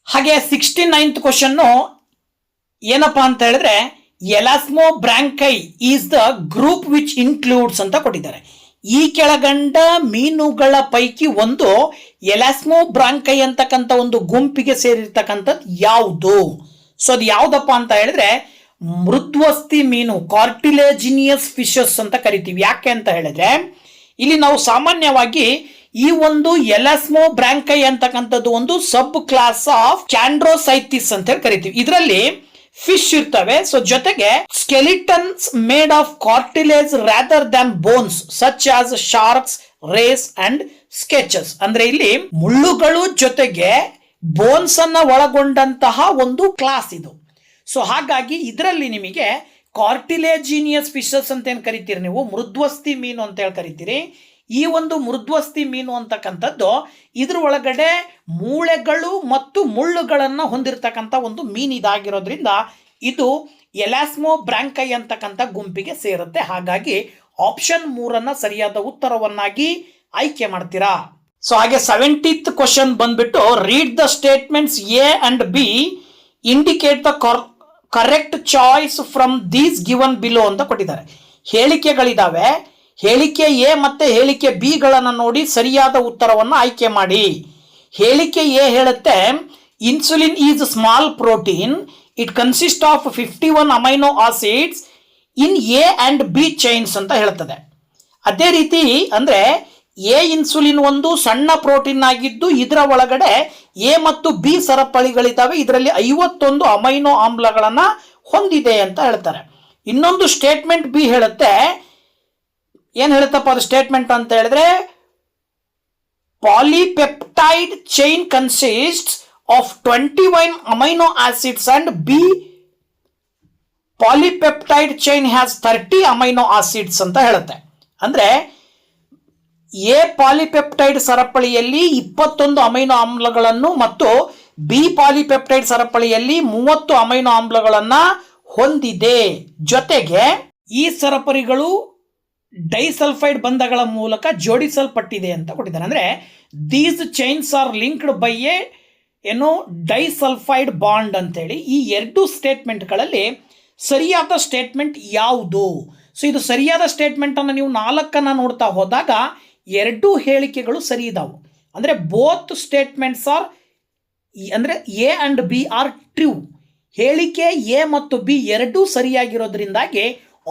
ಹಾಗೆ 69th ಕ್ವಶನ್ ಏನಪ್ಪಾ ಅಂತ ಹೇಳಿದ್ರೆ elasmobranchii is the group which includes ಅಂತ ಕೊಟ್ಟಿದ್ದಾರೆ. ಈ ಕೆಳಗಂಡ ಮೀನುಗಳ ಪೈಕಿ ಒಂದು ಎಲಾಸ್ಮೋ ಬ್ರಾಂಕೈ ಅಂತಕ್ಕಂಥ ಒಂದು ಗುಂಪಿಗೆ ಸೇರಿರ್ತಕ್ಕಂಥದ್ದು ಯಾವುದು? ಸೊ ಅದು ಯಾವ್ದಪ್ಪ ಅಂತ ಹೇಳಿದ್ರೆ ಮೃದ್ವಸ್ತಿ ಮೀನು, ಕಾರ್ಟಿಲೇಜಿನಿಯಸ್ ಫಿಶಸ್ ಅಂತ ಕರಿತೀವಿ. ಯಾಕೆ ಅಂತ ಹೇಳಿದ್ರೆ ಇಲ್ಲಿ ನಾವು ಸಾಮಾನ್ಯವಾಗಿ ಈ ಒಂದು ಎಲಾಸ್ಮೋ ಬ್ರಾಂಕೈ ಅಂತಕ್ಕಂಥದ್ದು ಒಂದು ಸಬ್ ಕ್ಲಾಸ್ ಆಫ್ ಕ್ಯಾಂಡ್ರೋಸೈಟಿಸ್ ಅಂತ ಹೇಳಿ ಕರಿತೀವಿ. ಇದರಲ್ಲಿ ಫಿಶ್ ಇರ್ತವೆ. ಸೊ ಜೊತೆಗೆ skeletons made of cartilage rather than bones such as sharks, rays and sketches. ಅಂದ್ರೆ ಇಲ್ಲಿ ಮುಳ್ಳುಗಳು ಜೊತೆಗೆ ಬೋನ್ಸ್ ಅನ್ನ ಒಳಗೊಂಡಂತಹ ಒಂದು ಕ್ಲಾಸ್ ಇದು. ಸೊ ಹಾಗಾಗಿ ಇದರಲ್ಲಿ ನಿಮಗೆ ಕಾರ್ಟಿಲೇಜಿನಿಯಸ್ ಫಿಶಸ್ ಅಂತ ಏನ್ ಕರಿತೀರಿ ನೀವು, ಮೃದ್ವಸ್ತಿ ಮೀನು ಅಂತ ಹೇಳಿ ಕರಿತೀರಿ. ಈ ಒಂದು ಮೃದ್ವಸ್ತಿ ಮೀನು ಅಂತಕ್ಕಂಥದ್ದು ಇದ್ರ ಒಳಗಡೆ ಮೂಳೆಗಳು ಮತ್ತು ಮುಳ್ಳುಗಳನ್ನು ಹೊಂದಿರತಕ್ಕಂಥ ಒಂದು ಮೀನು ಇದಾಗಿರೋದ್ರಿಂದ ಇದು ಎಲಾಸ್ಮೋ ಬ್ರಾಂಕೈ ಅಂತಕ್ಕಂಥ ಗುಂಪಿಗೆ ಸೇರುತ್ತೆ. ಹಾಗಾಗಿ ಆಪ್ಷನ್ 3 ಸರಿಯಾದ ಉತ್ತರವನ್ನಾಗಿ ಆಯ್ಕೆ ಮಾಡ್ತೀರಾ. ಸೊ ಹಾಗೆ 70th ಕ್ವಶನ್ ಬಂದ್ಬಿಟ್ಟು read the statements A and B, indicate the correct choice from these given below ಅಂತ ಕೊಟ್ಟಿದ್ದಾರೆ. ಹೇಳಿಕೆಗಳಿದಾವೆ, ಹೇಳಿಕೆ ಎ ಮತ್ತೆ ಹೇಳಿಕೆ ಬಿ ಗಳನ್ನು ನೋಡಿ ಸರಿಯಾದ ಉತ್ತರವನ್ನು ಆಯ್ಕೆ ಮಾಡಿ. ಹೇಳಿಕೆ ಎ ಹೇಳುತ್ತೆ insulin is small protein, it consist of 51 amino acids in a and B chains ಅಂತ ಹೇಳ್ತದೆ. ಅದೇ ರೀತಿ ಅಂದ್ರೆ ಎ ಇನ್ಸುಲಿನ್ ಒಂದು ಸಣ್ಣ ಪ್ರೋಟೀನ್ ಆಗಿದ್ದು ಇದರ ಒಳಗಡೆ ಎ ಮತ್ತು ಬಿ ಸರಪಳಿಗಳಿದ್ದಾವೆ, ಇದರಲ್ಲಿ 51 ಅಮೈನೋ ಆಮ್ಲಗಳನ್ನ ಹೊಂದಿದೆ ಅಂತ ಹೇಳ್ತಾರೆ. ಇನ್ನೊಂದು ಸ್ಟೇಟ್ಮೆಂಟ್ ಬಿ ಹೇಳುತ್ತೆ, ಏನ್ ಹೇಳುತ್ತಪ್ಪ ಅದು ಸ್ಟೇಟ್ಮೆಂಟ್ ಅಂತ ಹೇಳಿದ್ರೆ polypeptide chain consists of 21 amino acids and B polypeptide chain has 30 amino acids ಅಂತ ಹೇಳುತ್ತೆ. ಅಂದ್ರೆ ಎ ಪಾಲಿಪೆಪ್ಟೈಡ್ ಸರಪಳಿಯಲ್ಲಿ 21 ಅಮೈನೋ ಆಮ್ಲಗಳನ್ನು ಮತ್ತು ಬಿ ಪಾಲಿಪೆಪ್ಟೈಡ್ ಸರಪಳಿಯಲ್ಲಿ 30 ಅಮೈನೋ ಆಮ್ಲಗಳನ್ನ ಹೊಂದಿದೆ. ಜೊತೆಗೆ ಈ ಸರಪಳಿಗಳು ಡೈಸಲ್ಫೈಡ್ ಬಂಧಗಳ ಮೂಲಕ ಜೋಡಿಸಲ್ಪಟ್ಟಿದೆ ಅಂತ ಕೊಟ್ಟಿದ್ದಾರೆ. ಅಂದ್ರೆ these chains are linked by ಏನೋ ಡೈಸಲ್ಫೈಡ್ ಬಾಂಡ್ ಅಂತೇಳಿ. ಈ ಎರಡು ಸ್ಟೇಟ್ಮೆಂಟ್ಗಳಲ್ಲಿ ಸರಿಯಾದ ಸ್ಟೇಟ್ಮೆಂಟ್ ಯಾವುದು? ಸೊ ಇದು ಸರಿಯಾದ ಸ್ಟೇಟ್ಮೆಂಟ್ ಅನ್ನು ನೀವು 4 ನೋಡ್ತಾ ಹೋದಾಗ ಎರಡೂ ಹೇಳಿಕೆಗಳು ಸರಿ ಇದಾವೆ. ಅಂದ್ರೆ ಬೋತ್ ಸ್ಟೇಟ್ಮೆಂಟ್ಸ್ ಆರ್ ಅಂದ್ರೆ A and B are true. ಹೇಳಿಕೆ ಎ ಮತ್ತು ಬಿ ಎರಡೂ ಸರಿಯಾಗಿರೋದ್ರಿಂದಾಗಿ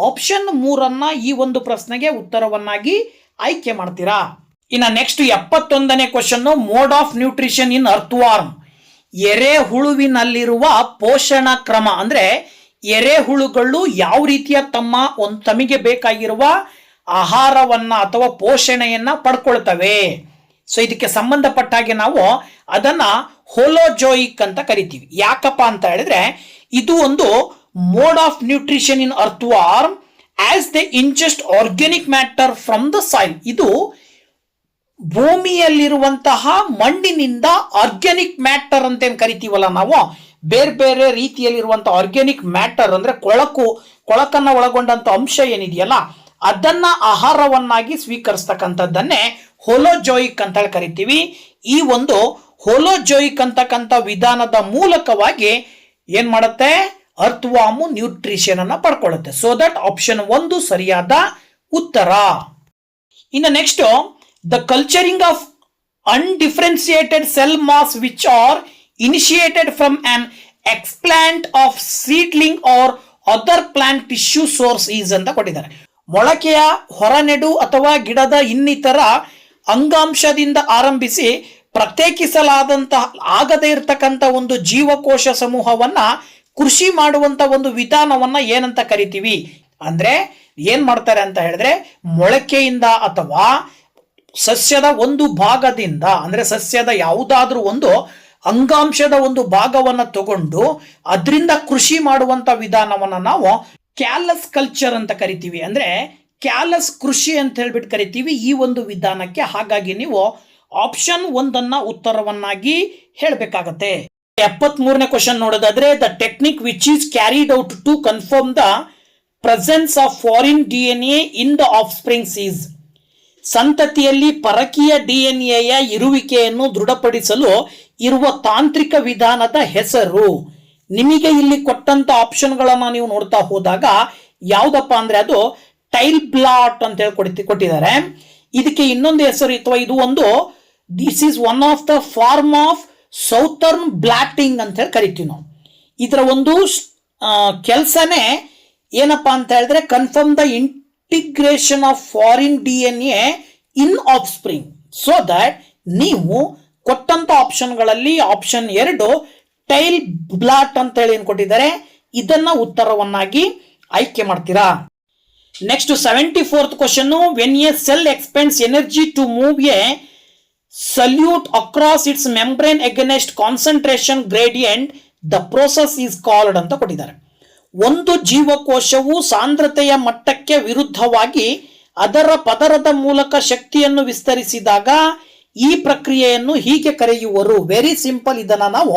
ಆಪ್ಷನ್ 3 ಈ ಒಂದು ಪ್ರಶ್ನೆಗೆ ಉತ್ತರವನ್ನಾಗಿ ಆಯ್ಕೆ ಮಾಡ್ತೀರಾ. ಇನ್ನು ನೆಕ್ಸ್ಟ್ 71ನೇ question, mode of nutrition in earthworm. ಎರೆ ಹುಳುವಿನಲ್ಲಿರುವ ಪೋಷಣ ಕ್ರಮ ಅಂದ್ರೆ ಎರೆಹುಳುಗಳು ಯಾವ ರೀತಿಯ ತಮಗೆ ಬೇಕಾಗಿರುವ ಆಹಾರವನ್ನ ಅಥವಾ ಪೋಷಣೆಯನ್ನ ಪಡ್ಕೊಳ್ತವೆ. ಸೊ ಇದಕ್ಕೆ ಸಂಬಂಧಪಟ್ಟ ಹಾಗೆ ನಾವು ಅದನ್ನ ಹೋಲೋಜೋಯಿಕ್ ಅಂತ ಕರಿತೀವಿ. ಯಾಕಪ್ಪ ಅಂತ ಹೇಳಿದ್ರೆ ಇದು ಒಂದು mode of nutrition in earthworm as they ingest organic matter from the soil. ಇದು ಭೂಮಿಯಲ್ಲಿರುವಂತಹ ಮಣ್ಣಿನಿಂದ ಆರ್ಗ್ಯಾನಿಕ್ ಮ್ಯಾಟರ್ ಅಂತ ಏನ್ ಕರಿತೀವಲ್ಲ ನಾವು, ಬೇರೆ ಬೇರೆ ರೀತಿಯಲ್ಲಿರುವಂತಹ ಆರ್ಗ್ಯಾನಿಕ್ ಮ್ಯಾಟರ್ ಅಂದ್ರೆ ಕೊಳಕನ್ನ ಒಳಗೊಂಡಂತ ಅಂಶ ಏನಿದೆಯಲ್ಲ ಅದನ್ನ ಆಹಾರವನ್ನಾಗಿ ಸ್ವೀಕರಿಸ್ತಕ್ಕಂಥದ್ದನ್ನೇ ಹೋಲೋಜೋಯಿಕ್ ಅಂತ ಹೇಳಿ ಕರಿತೀವಿ. ಈ ಒಂದು ಹೋಲೋಜೋಯಿಕ್ ಅಂತಕ್ಕಂಥ ವಿಧಾನದ ಮೂಲಕವಾಗಿ ಏನ್ ಮಾಡುತ್ತೆ, ಅರ್ಥ್ವಾರ್ಮ್ ನ್ಯೂಟ್ರಿಷನ್ ಅನ್ನ ಪಡ್ಕೊಳ್ಳುತ್ತೆ. ಸೊ ದಟ್ ಆಪ್ಷನ್ 1 ಸರಿಯಾದ ಉತ್ತರ. ಇನ್ನು next, the culturing of undifferentiated cell mass which are initiated from an explant of seedling or other plant tissue source is ಅಂತ ಕೊಟ್ಟಿದ್ದಾರೆ. ಮೊಳಕೆಯ ಹೊರನೆಡು ಅಥವಾ ಗಿಡದ ಇನ್ನಿತರ ಅಂಗಾಂಶದಿಂದ ಆರಂಭಿಸಿ ಪ್ರತ್ಯೇಕಿಸಲಾದಂತಹ ಆಗದೇ ಇರತಕ್ಕಂಥ ಒಂದು ಜೀವಕೋಶ ಸಮೂಹವನ್ನ ಕೃಷಿ ಮಾಡುವಂತ ಒಂದು ವಿಧಾನವನ್ನ ಏನಂತ ಕರಿತೀವಿ ಅಂದ್ರೆ, ಏನ್ ಮಾಡ್ತಾರೆ ಅಂತ ಹೇಳಿದ್ರೆ ಮೊಳಕೆಯಿಂದ ಅಥವಾ ಸಸ್ಯದ ಒಂದು ಭಾಗದಿಂದ ಅಂದ್ರೆ ಸಸ್ಯದ ಯಾವುದಾದ್ರೂ ಒಂದು ಅಂಗಾಂಶದ ಒಂದು ಭಾಗವನ್ನ ತಗೊಂಡು ಅದರಿಂದ ಕೃಷಿ ಮಾಡುವಂತ ವಿಧಾನವನ್ನ ನಾವು ಕ್ಯಾಲಸ್ ಕಲ್ಚರ್ ಅಂತ ಕರಿತೀವಿ. ಅಂದ್ರೆ ಕ್ಯಾಲಸ್ ಕೃಷಿ ಅಂತ ಹೇಳ್ಬಿಟ್ಟು ಕರಿತೀವಿ ಈ ಒಂದು ವಿಧಾನಕ್ಕೆ. ಹಾಗಾಗಿ ನೀವು ಆಪ್ಷನ್ 1 ಉತ್ತರವನ್ನಾಗಿ ಹೇಳಬೇಕಾಗತ್ತೆ. 73ನೇ ಕ್ವಶನ್ ನೋಡೋದಾದ್ರೆ, the technique which is carried out to confirm the presence of foreign DNA in the offsprings is. ಸಂತತಿಯಲ್ಲಿ ಪರಕೀಯ DNA ಇರುವಿಕೆಯನ್ನು ದೃಢಪಡಿಸಲು ಇರುವ ತಾಂತ್ರಿಕ ವಿಧಾನದ ಹೆಸರು. ನಿಮಗೆ ಇಲ್ಲಿ ಕೊಟ್ಟಂತ ಆಪ್ಷನ್ಗಳನ್ನ ನೀವು ನೋಡ್ತಾ ಹೋದಾಗ ಯಾವ್ದಪ್ಪ ಅಂದ್ರೆ ಅದು ಟೈಲ್ ಬ್ಲಾಟ್ ಅಂತ ಹೇಳಿ ಕೊಟ್ಟಿದ್ದಾರೆ. ಇದಕ್ಕೆ ಇನ್ನೊಂದು ಹೆಸರು ಅಥವಾ ಇದು ಒಂದು this is one of the form of southern blotting ಅಂತ ಹೇಳಿ ಕರಿತೀವಿ ನಾವು. ಇದರ ಒಂದು ಕೆಲಸನೇ ಏನಪ್ಪಾ ಅಂತ ಹೇಳಿದ್ರೆ confirm the integration of foreign DNA in of spring. So that ನೀವು ಕೊಟ್ಟಂತ ಆಪ್ಷನ್ಗಳಲ್ಲಿ ಆಪ್ಷನ್ 2 ಟೈಲ್ ಬ್ಲಾಟ್ ಅಂತ ಹೇಳಿ ಏನ್ ಕೊಟ್ಟಿದ್ದಾರೆ ಇದನ್ನ ಉತ್ತರವನ್ನಾಗಿ ಆಯ್ಕೆ ಮಾಡ್ತೀರಾ. Next 74th question, when a cell expends energy to move a solute across its membrane against concentration gradient the process is called ಅಂತ ಕೊಟ್ಟಿದ್ದಾರೆ. ಒಂದು ಜೀವಕೋಶವು ಸಾಂದ್ರತೆಯ ಮಟ್ಟಕ್ಕೆ ವಿರುದ್ಧವಾಗಿ ಅದರ ಪದರದ ಮೂಲಕ ಶಕ್ತಿಯನ್ನು ವಿಸ್ತರಿಸಿದಾಗ ಈ ಪ್ರಕ್ರಿಯೆಯನ್ನು ಹೀಗೆ ಕರೆಯುವರು. ವೆರಿ ಸಿಂಪಲ್, ಇದನ್ನ ನಾವು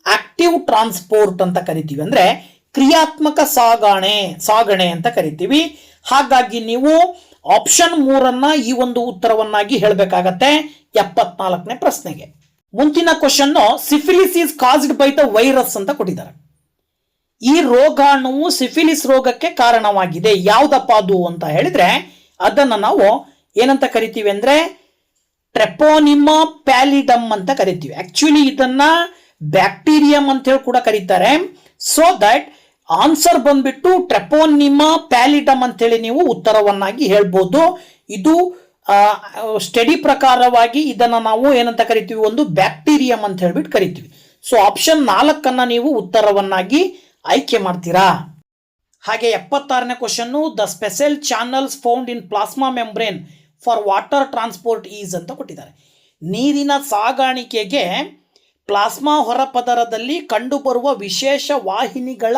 ಆಕ್ಟಿವ್ ಟ್ರಾನ್ಸ್ಪೋರ್ಟ್ ಅಂತ ಕರಿತೀವಿ. ಅಂದ್ರೆ ಕ್ರಿಯಾತ್ಮಕ ಸಾಗಣೆ ಅಂತ ಕರಿತೀವಿ. ಹಾಗಾಗಿ ನೀವು ಆಪ್ಷನ್ 3 ಈ ಒಂದು ಉತ್ತರವನ್ನಾಗಿ ಹೇಳಬೇಕಾಗತ್ತೆ 74ನೇ ಪ್ರಶ್ನೆಗೆ. ಮುಂದಿನ question, syphilis is caused by the virus ಅಂತ ಕೊಟ್ಟಿದ್ದಾರೆ. ಈ ರೋಗಾಣುವು ಸಿಫಿಲಿಸ್ ರೋಗಕ್ಕೆ ಕಾರಣವಾಗಿದೆ. ಯಾವ್ದಪ್ಪ ಅದು ಅಂತ ಹೇಳಿದ್ರೆ ಅದನ್ನ ನಾವು ಏನಂತ ಕರಿತೀವಿ ಅಂದ್ರೆ ಟ್ರೆಪೋನಿಮಾ ಪ್ಯಾಲಿಡಮ್ ಅಂತ ಕರಿತೀವಿ. ಆಕ್ಚುಲಿ ಇದನ್ನ ಬ್ಯಾಕ್ಟೀರಿಯಂ ಅಂತ ಹೇಳಿ ಕೂಡ ಕರೀತಾರೆ. ಸೊ ದಟ್ ಆನ್ಸರ್ ಬಂದ್ಬಿಟ್ಟು ಟ್ರೆಪೋನಿಮಾ ಪ್ಯಾಲಿಡಮ್ ಅಂತ ಹೇಳಿ ನೀವು ಉತ್ತರವನ್ನಾಗಿ ಹೇಳ್ಬೋದು. ಇದು ಸ್ಟಡಿ ಪ್ರಕಾರವಾಗಿ ಇದನ್ನ ನಾವು ಏನಂತ ಕರಿತೀವಿ, ಒಂದು ಬ್ಯಾಕ್ಟೀರಿಯಂ ಅಂತ ಹೇಳ್ಬಿಟ್ಟು ಕರಿತೀವಿ. ಸೊ ಆಪ್ಷನ್ 4 ನೀವು ಉತ್ತರವನ್ನಾಗಿ ಆಯ್ಕೆ ಮಾಡ್ತೀರಾ. ಹಾಗೆ 76ನೇ question, the special channels found in plasma membrane for water transport is ಅಂತ ಕೊಟ್ಟಿದ್ದಾರೆ. ನೀರಿನ ಸಾಗಾಣಿಕೆಗೆ ಪ್ಲಾಸ್ಮಾ ಹೊರಪದರದಲ್ಲಿ ಕಂಡುಬರುವ ವಿಶೇಷ ವಾಹಿನಿಗಳ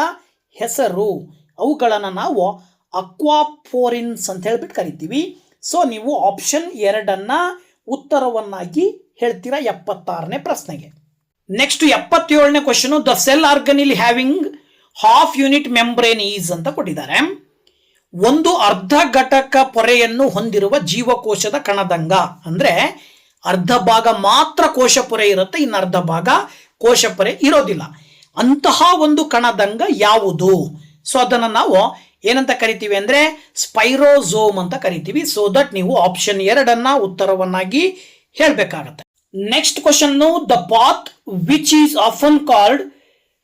ಹೆಸರು. ಅವುಗಳನ್ನು ನಾವು ಅಕ್ವಾಪೋರಿನ್ಸ್ ಅಂತ ಹೇಳ್ಬಿಟ್ಟು ಕರಿತೀವಿ. ಸೊ ನೀವು ಆಪ್ಷನ್ 2 ಉತ್ತರವನ್ನಾಗಿ ಹೇಳ್ತೀರಾ 76ನೇ ಪ್ರಶ್ನೆಗೆ. ನೆಕ್ಸ್ಟ್ 77ನೇ question, the cell organelle having half unit membrane is ಅಂತ ಕೊಟ್ಟಿದ್ದಾರೆ. ಒಂದು ಅರ್ಧ ಘಟಕ ಪೊರೆಯನ್ನು ಹೊಂದಿರುವ ಜೀವಕೋಶದ ಕಣದಂಗ. ಅಂದ್ರೆ ಅರ್ಧ ಭಾಗ ಮಾತ್ರ ಕೋಶ ಪೊರೆ ಇರುತ್ತೆ, ಇನ್ನು ಅರ್ಧ ಭಾಗ ಕೋಶ ಪೊರೆ ಇರೋದಿಲ್ಲ. ಅಂತಹ ಒಂದು ಕಣದಂಗ ಯಾವುದು? ಸೊ ಅದನ್ನು ನಾವು ಏನಂತ ಕರಿತೀವಿ ಅಂದ್ರೆ ಸ್ಪೈರೋಝೋಮ್ ಅಂತ ಕರಿತೀವಿ. ಸೊ ದಟ್ ನೀವು ಆಪ್ಷನ್ 2 ಉತ್ತರವನ್ನಾಗಿ ಹೇಳಬೇಕಾಗತ್ತೆ. Next question, the path which is often called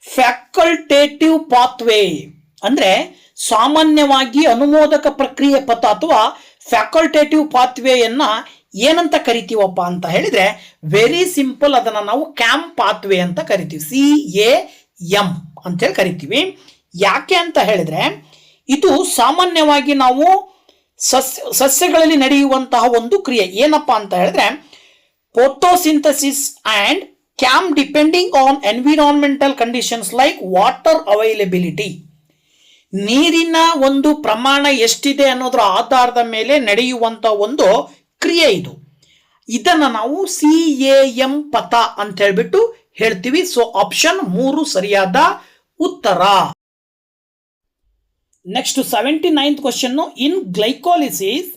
facultative pathway. ಅಂದ್ರೆ ಸಾಮಾನ್ಯವಾಗಿ ಅನುಮೋದಕ ಪ್ರಕ್ರಿಯೆ ಪಥ ಅಥವಾ ಫ್ಯಾಕಲ್ಟೇಟಿವ್ ಪಾತ್ವೇಯನ್ನ ಏನಂತ ಕರಿತೀವಪ್ಪ ಅಂತ ಹೇಳಿದ್ರೆ ವೆರಿ ಸಿಂಪಲ್, ಅದನ್ನ ನಾವು ಕ್ಯಾಮ್ ಪಾತ್ವೇ ಅಂತ ಕರಿತೀವಿ. CAM ಅಂತೇಳಿ ಕರಿತೀವಿ. ಯಾಕೆ ಅಂತ ಹೇಳಿದ್ರೆ ಇದು ಸಾಮಾನ್ಯವಾಗಿ ನಾವು ಸಸ್ಯಗಳಲ್ಲಿ ನಡೆಯುವಂತಹ ಒಂದು ಕ್ರಿಯೆ. ಏನಪ್ಪಾ ಅಂತ ಹೇಳಿದ್ರೆ photosynthesis and cam depending on environmental conditions like water availability. ನೀರಿನ ಒಂದು ಪ್ರಮಾಣ ಎಷ್ಟಿದೆ ಅನ್ನೋದ್ರ ಆಧಾರದ ಮೇಲೆ ನಡೆಯುವಂತ ಒಂದು ಕ್ರಿಯೆ ಇದು. ಇದನ್ನ ನಾವು CAM ಪಥ ಅಂತ ಹೇಳ್ಬಿಟ್ಟು ಹೇಳ್ತೀವಿ. ಸೊ ಆಪ್ಷನ್ 3 ಸರಿಯಾದ ಉತ್ತರ. Next 79th question. In glycolysis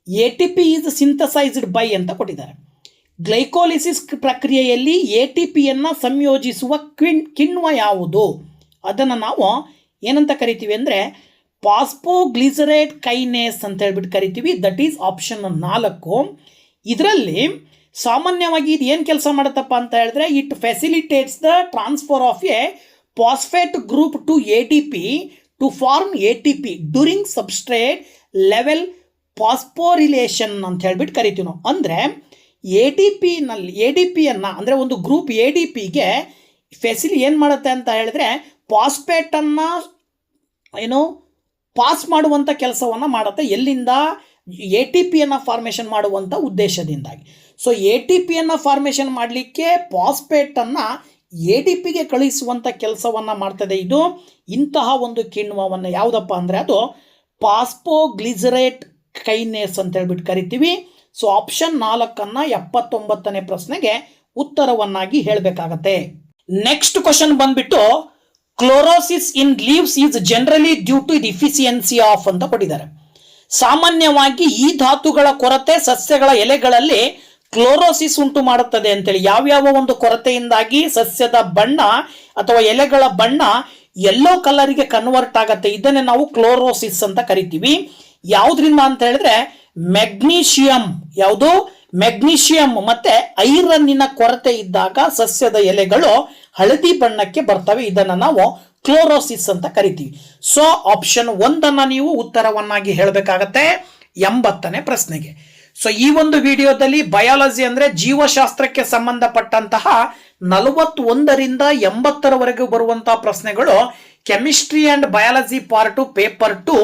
ATP is synthesised by ಅಂತ ಕೊಟ್ಟಿದ್ದಾರೆ. ಗ್ಲೈಕೋಲಿಸಿಸ್ ಪ್ರಕ್ರಿಯೆಯಲ್ಲಿ ATP ಸಂಯೋಜಿಸುವ ಕಿಣ್ವ ಯಾವುದು? ಅದನ್ನು ನಾವು ಏನಂತ ಕರಿತೀವಿ ಅಂದರೆ ಫಾಸ್ಫೋಗ್ಲಿಸರೇಟ್ ಕೈನೇಸ್ ಅಂತ ಹೇಳ್ಬಿಟ್ಟು ಕರಿತೀವಿ. That is option 4. ಇದರಲ್ಲಿ ಸಾಮಾನ್ಯವಾಗಿ ಇದು ಏನು ಕೆಲಸ ಮಾಡುತ್ತಪ್ಪ ಅಂತ ಹೇಳಿದ್ರೆ it facilitates the transfer of a phosphate group to ATP to form ATP during substrate level phosphorylation ಅಂತ ಹೇಳ್ಬಿಟ್ಟು ಕರಿತೀವಿ ನಾವು. ಅಂದರೆ ADPಯನ್ನು ಅಂದರೆ ಒಂದು ಗ್ರೂಪ್ ADPಗೆ ಏನು ಮಾಡುತ್ತೆ ಅಂತ ಹೇಳಿದ್ರೆ ಫಾಸ್ಫೇಟನ್ನು ಪಾಸ್ ಮಾಡುವಂಥ ಕೆಲಸವನ್ನು ಮಾಡುತ್ತೆ. ಎಲ್ಲಿಂದ? ATPಯನ್ನು ಫಾರ್ಮೇಷನ್ ಮಾಡುವಂಥ ಉದ್ದೇಶದಿಂದಾಗಿ. ಸೊ ATPಯನ್ನು ಫಾರ್ಮೇಷನ್ ಮಾಡಲಿಕ್ಕೆ ಫಾಸ್ಫೇಟನ್ನು ADPಗೆ ಕಳಿಸುವಂಥ ಕೆಲಸವನ್ನು ಮಾಡ್ತದೆ ಇದು. ಇಂತಹ ಒಂದು ಕಿಣ್ವವನ್ನು ಯಾವುದಪ್ಪ ಅಂದರೆ ಅದು ಫಾಸ್ಫೋಗ್ಲಿಸರೇಟ್ ಕೈನೇಸ್ ಅಂತ ಹೇಳ್ಬಿಟ್ಟು ಕರಿತೀವಿ. ಸೊ ಆಪ್ಷನ್ 4 79ನೇ ಪ್ರಶ್ನೆಗೆ ಉತ್ತರವನ್ನಾಗಿ ಹೇಳಬೇಕಾಗತ್ತೆ. ನೆಕ್ಸ್ಟ್ ಕ್ವಶನ್ ಬಂದ್ಬಿಟ್ಟು chlorosis in leaves is generally due to deficiency of ಅಂತ ಕೊಟ್ಟಿದ್ದಾರೆ. ಸಾಮಾನ್ಯವಾಗಿ ಈ ಧಾತುಗಳ ಕೊರತೆ ಸಸ್ಯಗಳ ಎಲೆಗಳಲ್ಲಿ ಕ್ಲೋರೋಸಿಸ್ ಉಂಟು ಮಾಡುತ್ತದೆ ಅಂತೇಳಿ. ಯಾವ್ಯಾವ ಒಂದು ಕೊರತೆಯಿಂದಾಗಿ ಸಸ್ಯದ ಬಣ್ಣ ಅಥವಾ ಎಲೆಗಳ ಬಣ್ಣ ಯೆಲ್ಲೋ ಕಲರ್ಗೆ ಕನ್ವರ್ಟ್ ಆಗತ್ತೆ, ಇದನ್ನೇ ನಾವು ಕ್ಲೋರೋಸಿಸ್ ಅಂತ ಕರಿತೀವಿ. ಯಾವುದ್ರಿಂದ ಅಂತ ಹೇಳಿದ್ರೆ ಮೆಗ್ನೀಷಿಯಂ, ಯಾವುದು ಮೆಗ್ನೀಷಿಯಂ ಮತ್ತೆ ಐರನ್ನಿನ ಕೊರತೆ ಇದ್ದಾಗ ಸಸ್ಯದ ಎಲೆಗಳು ಹಳದಿ ಬಣ್ಣಕ್ಕೆ ಬರ್ತವೆ. ಇದನ್ನು ನಾವು ಕ್ಲೋರೋಸಿಸ್ ಅಂತ ಕರಿತೀವಿ. ಸೊ ಆಪ್ಷನ್ 1 ನೀವು ಉತ್ತರವನ್ನಾಗಿ ಹೇಳಬೇಕಾಗತ್ತೆ 80ನೇ ಪ್ರಶ್ನೆಗೆ. ಸೊ ಈ ಒಂದು ವಿಡಿಯೋದಲ್ಲಿ ಬಯಾಲಜಿ ಅಂದ್ರೆ ಜೀವಶಾಸ್ತ್ರಕ್ಕೆ ಸಂಬಂಧಪಟ್ಟಂತಹ 41ರಿಂದ 80ರವರೆಗೂ ಬರುವಂತಹ ಪ್ರಶ್ನೆಗಳು chemistry and biology part 2 paper 2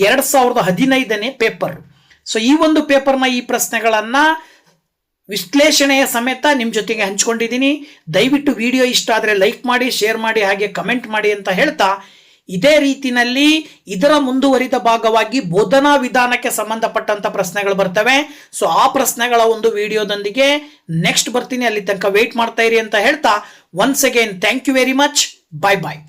2015ನೇ ಪೇಪರ್. ಸೊ ಈ ಒಂದು ಪೇಪರ್ನ ಈ ಪ್ರಶ್ನೆಗಳನ್ನ ವಿಶ್ಲೇಷಣೆಯ ಸಮೇತ ನಿಮ್ಮ ಜೊತೆಗೆ ಹಂಚ್ಕೊಂಡಿದ್ದೀನಿ. ದಯವಿಟ್ಟು ವಿಡಿಯೋ ಇಷ್ಟ ಆದರೆ ಲೈಕ್ ಮಾಡಿ, ಶೇರ್ ಮಾಡಿ, ಹಾಗೆ ಕಮೆಂಟ್ ಮಾಡಿ ಅಂತ ಹೇಳ್ತಾ ಇದೇ ರೀತಿನಲ್ಲಿ ಇದರ ಮುಂದುವರಿದ ಭಾಗವಾಗಿ ಬೋಧನಾ ವಿಧಾನಕ್ಕೆ ಸಂಬಂಧಪಟ್ಟಂತ ಪ್ರಶ್ನೆಗಳು ಬರ್ತವೆ. ಸೊ ಆ ಪ್ರಶ್ನೆಗಳ ಒಂದು ವಿಡಿಯೋದೊಂದಿಗೆ ನೆಕ್ಸ್ಟ್ ಬರ್ತೀನಿ. ಅಲ್ಲಿ ತನಕ ವೇಟ್ ಮಾಡ್ತಾ ಇರಿ ಅಂತ ಹೇಳ್ತಾ once again thank you very much. Bye bye.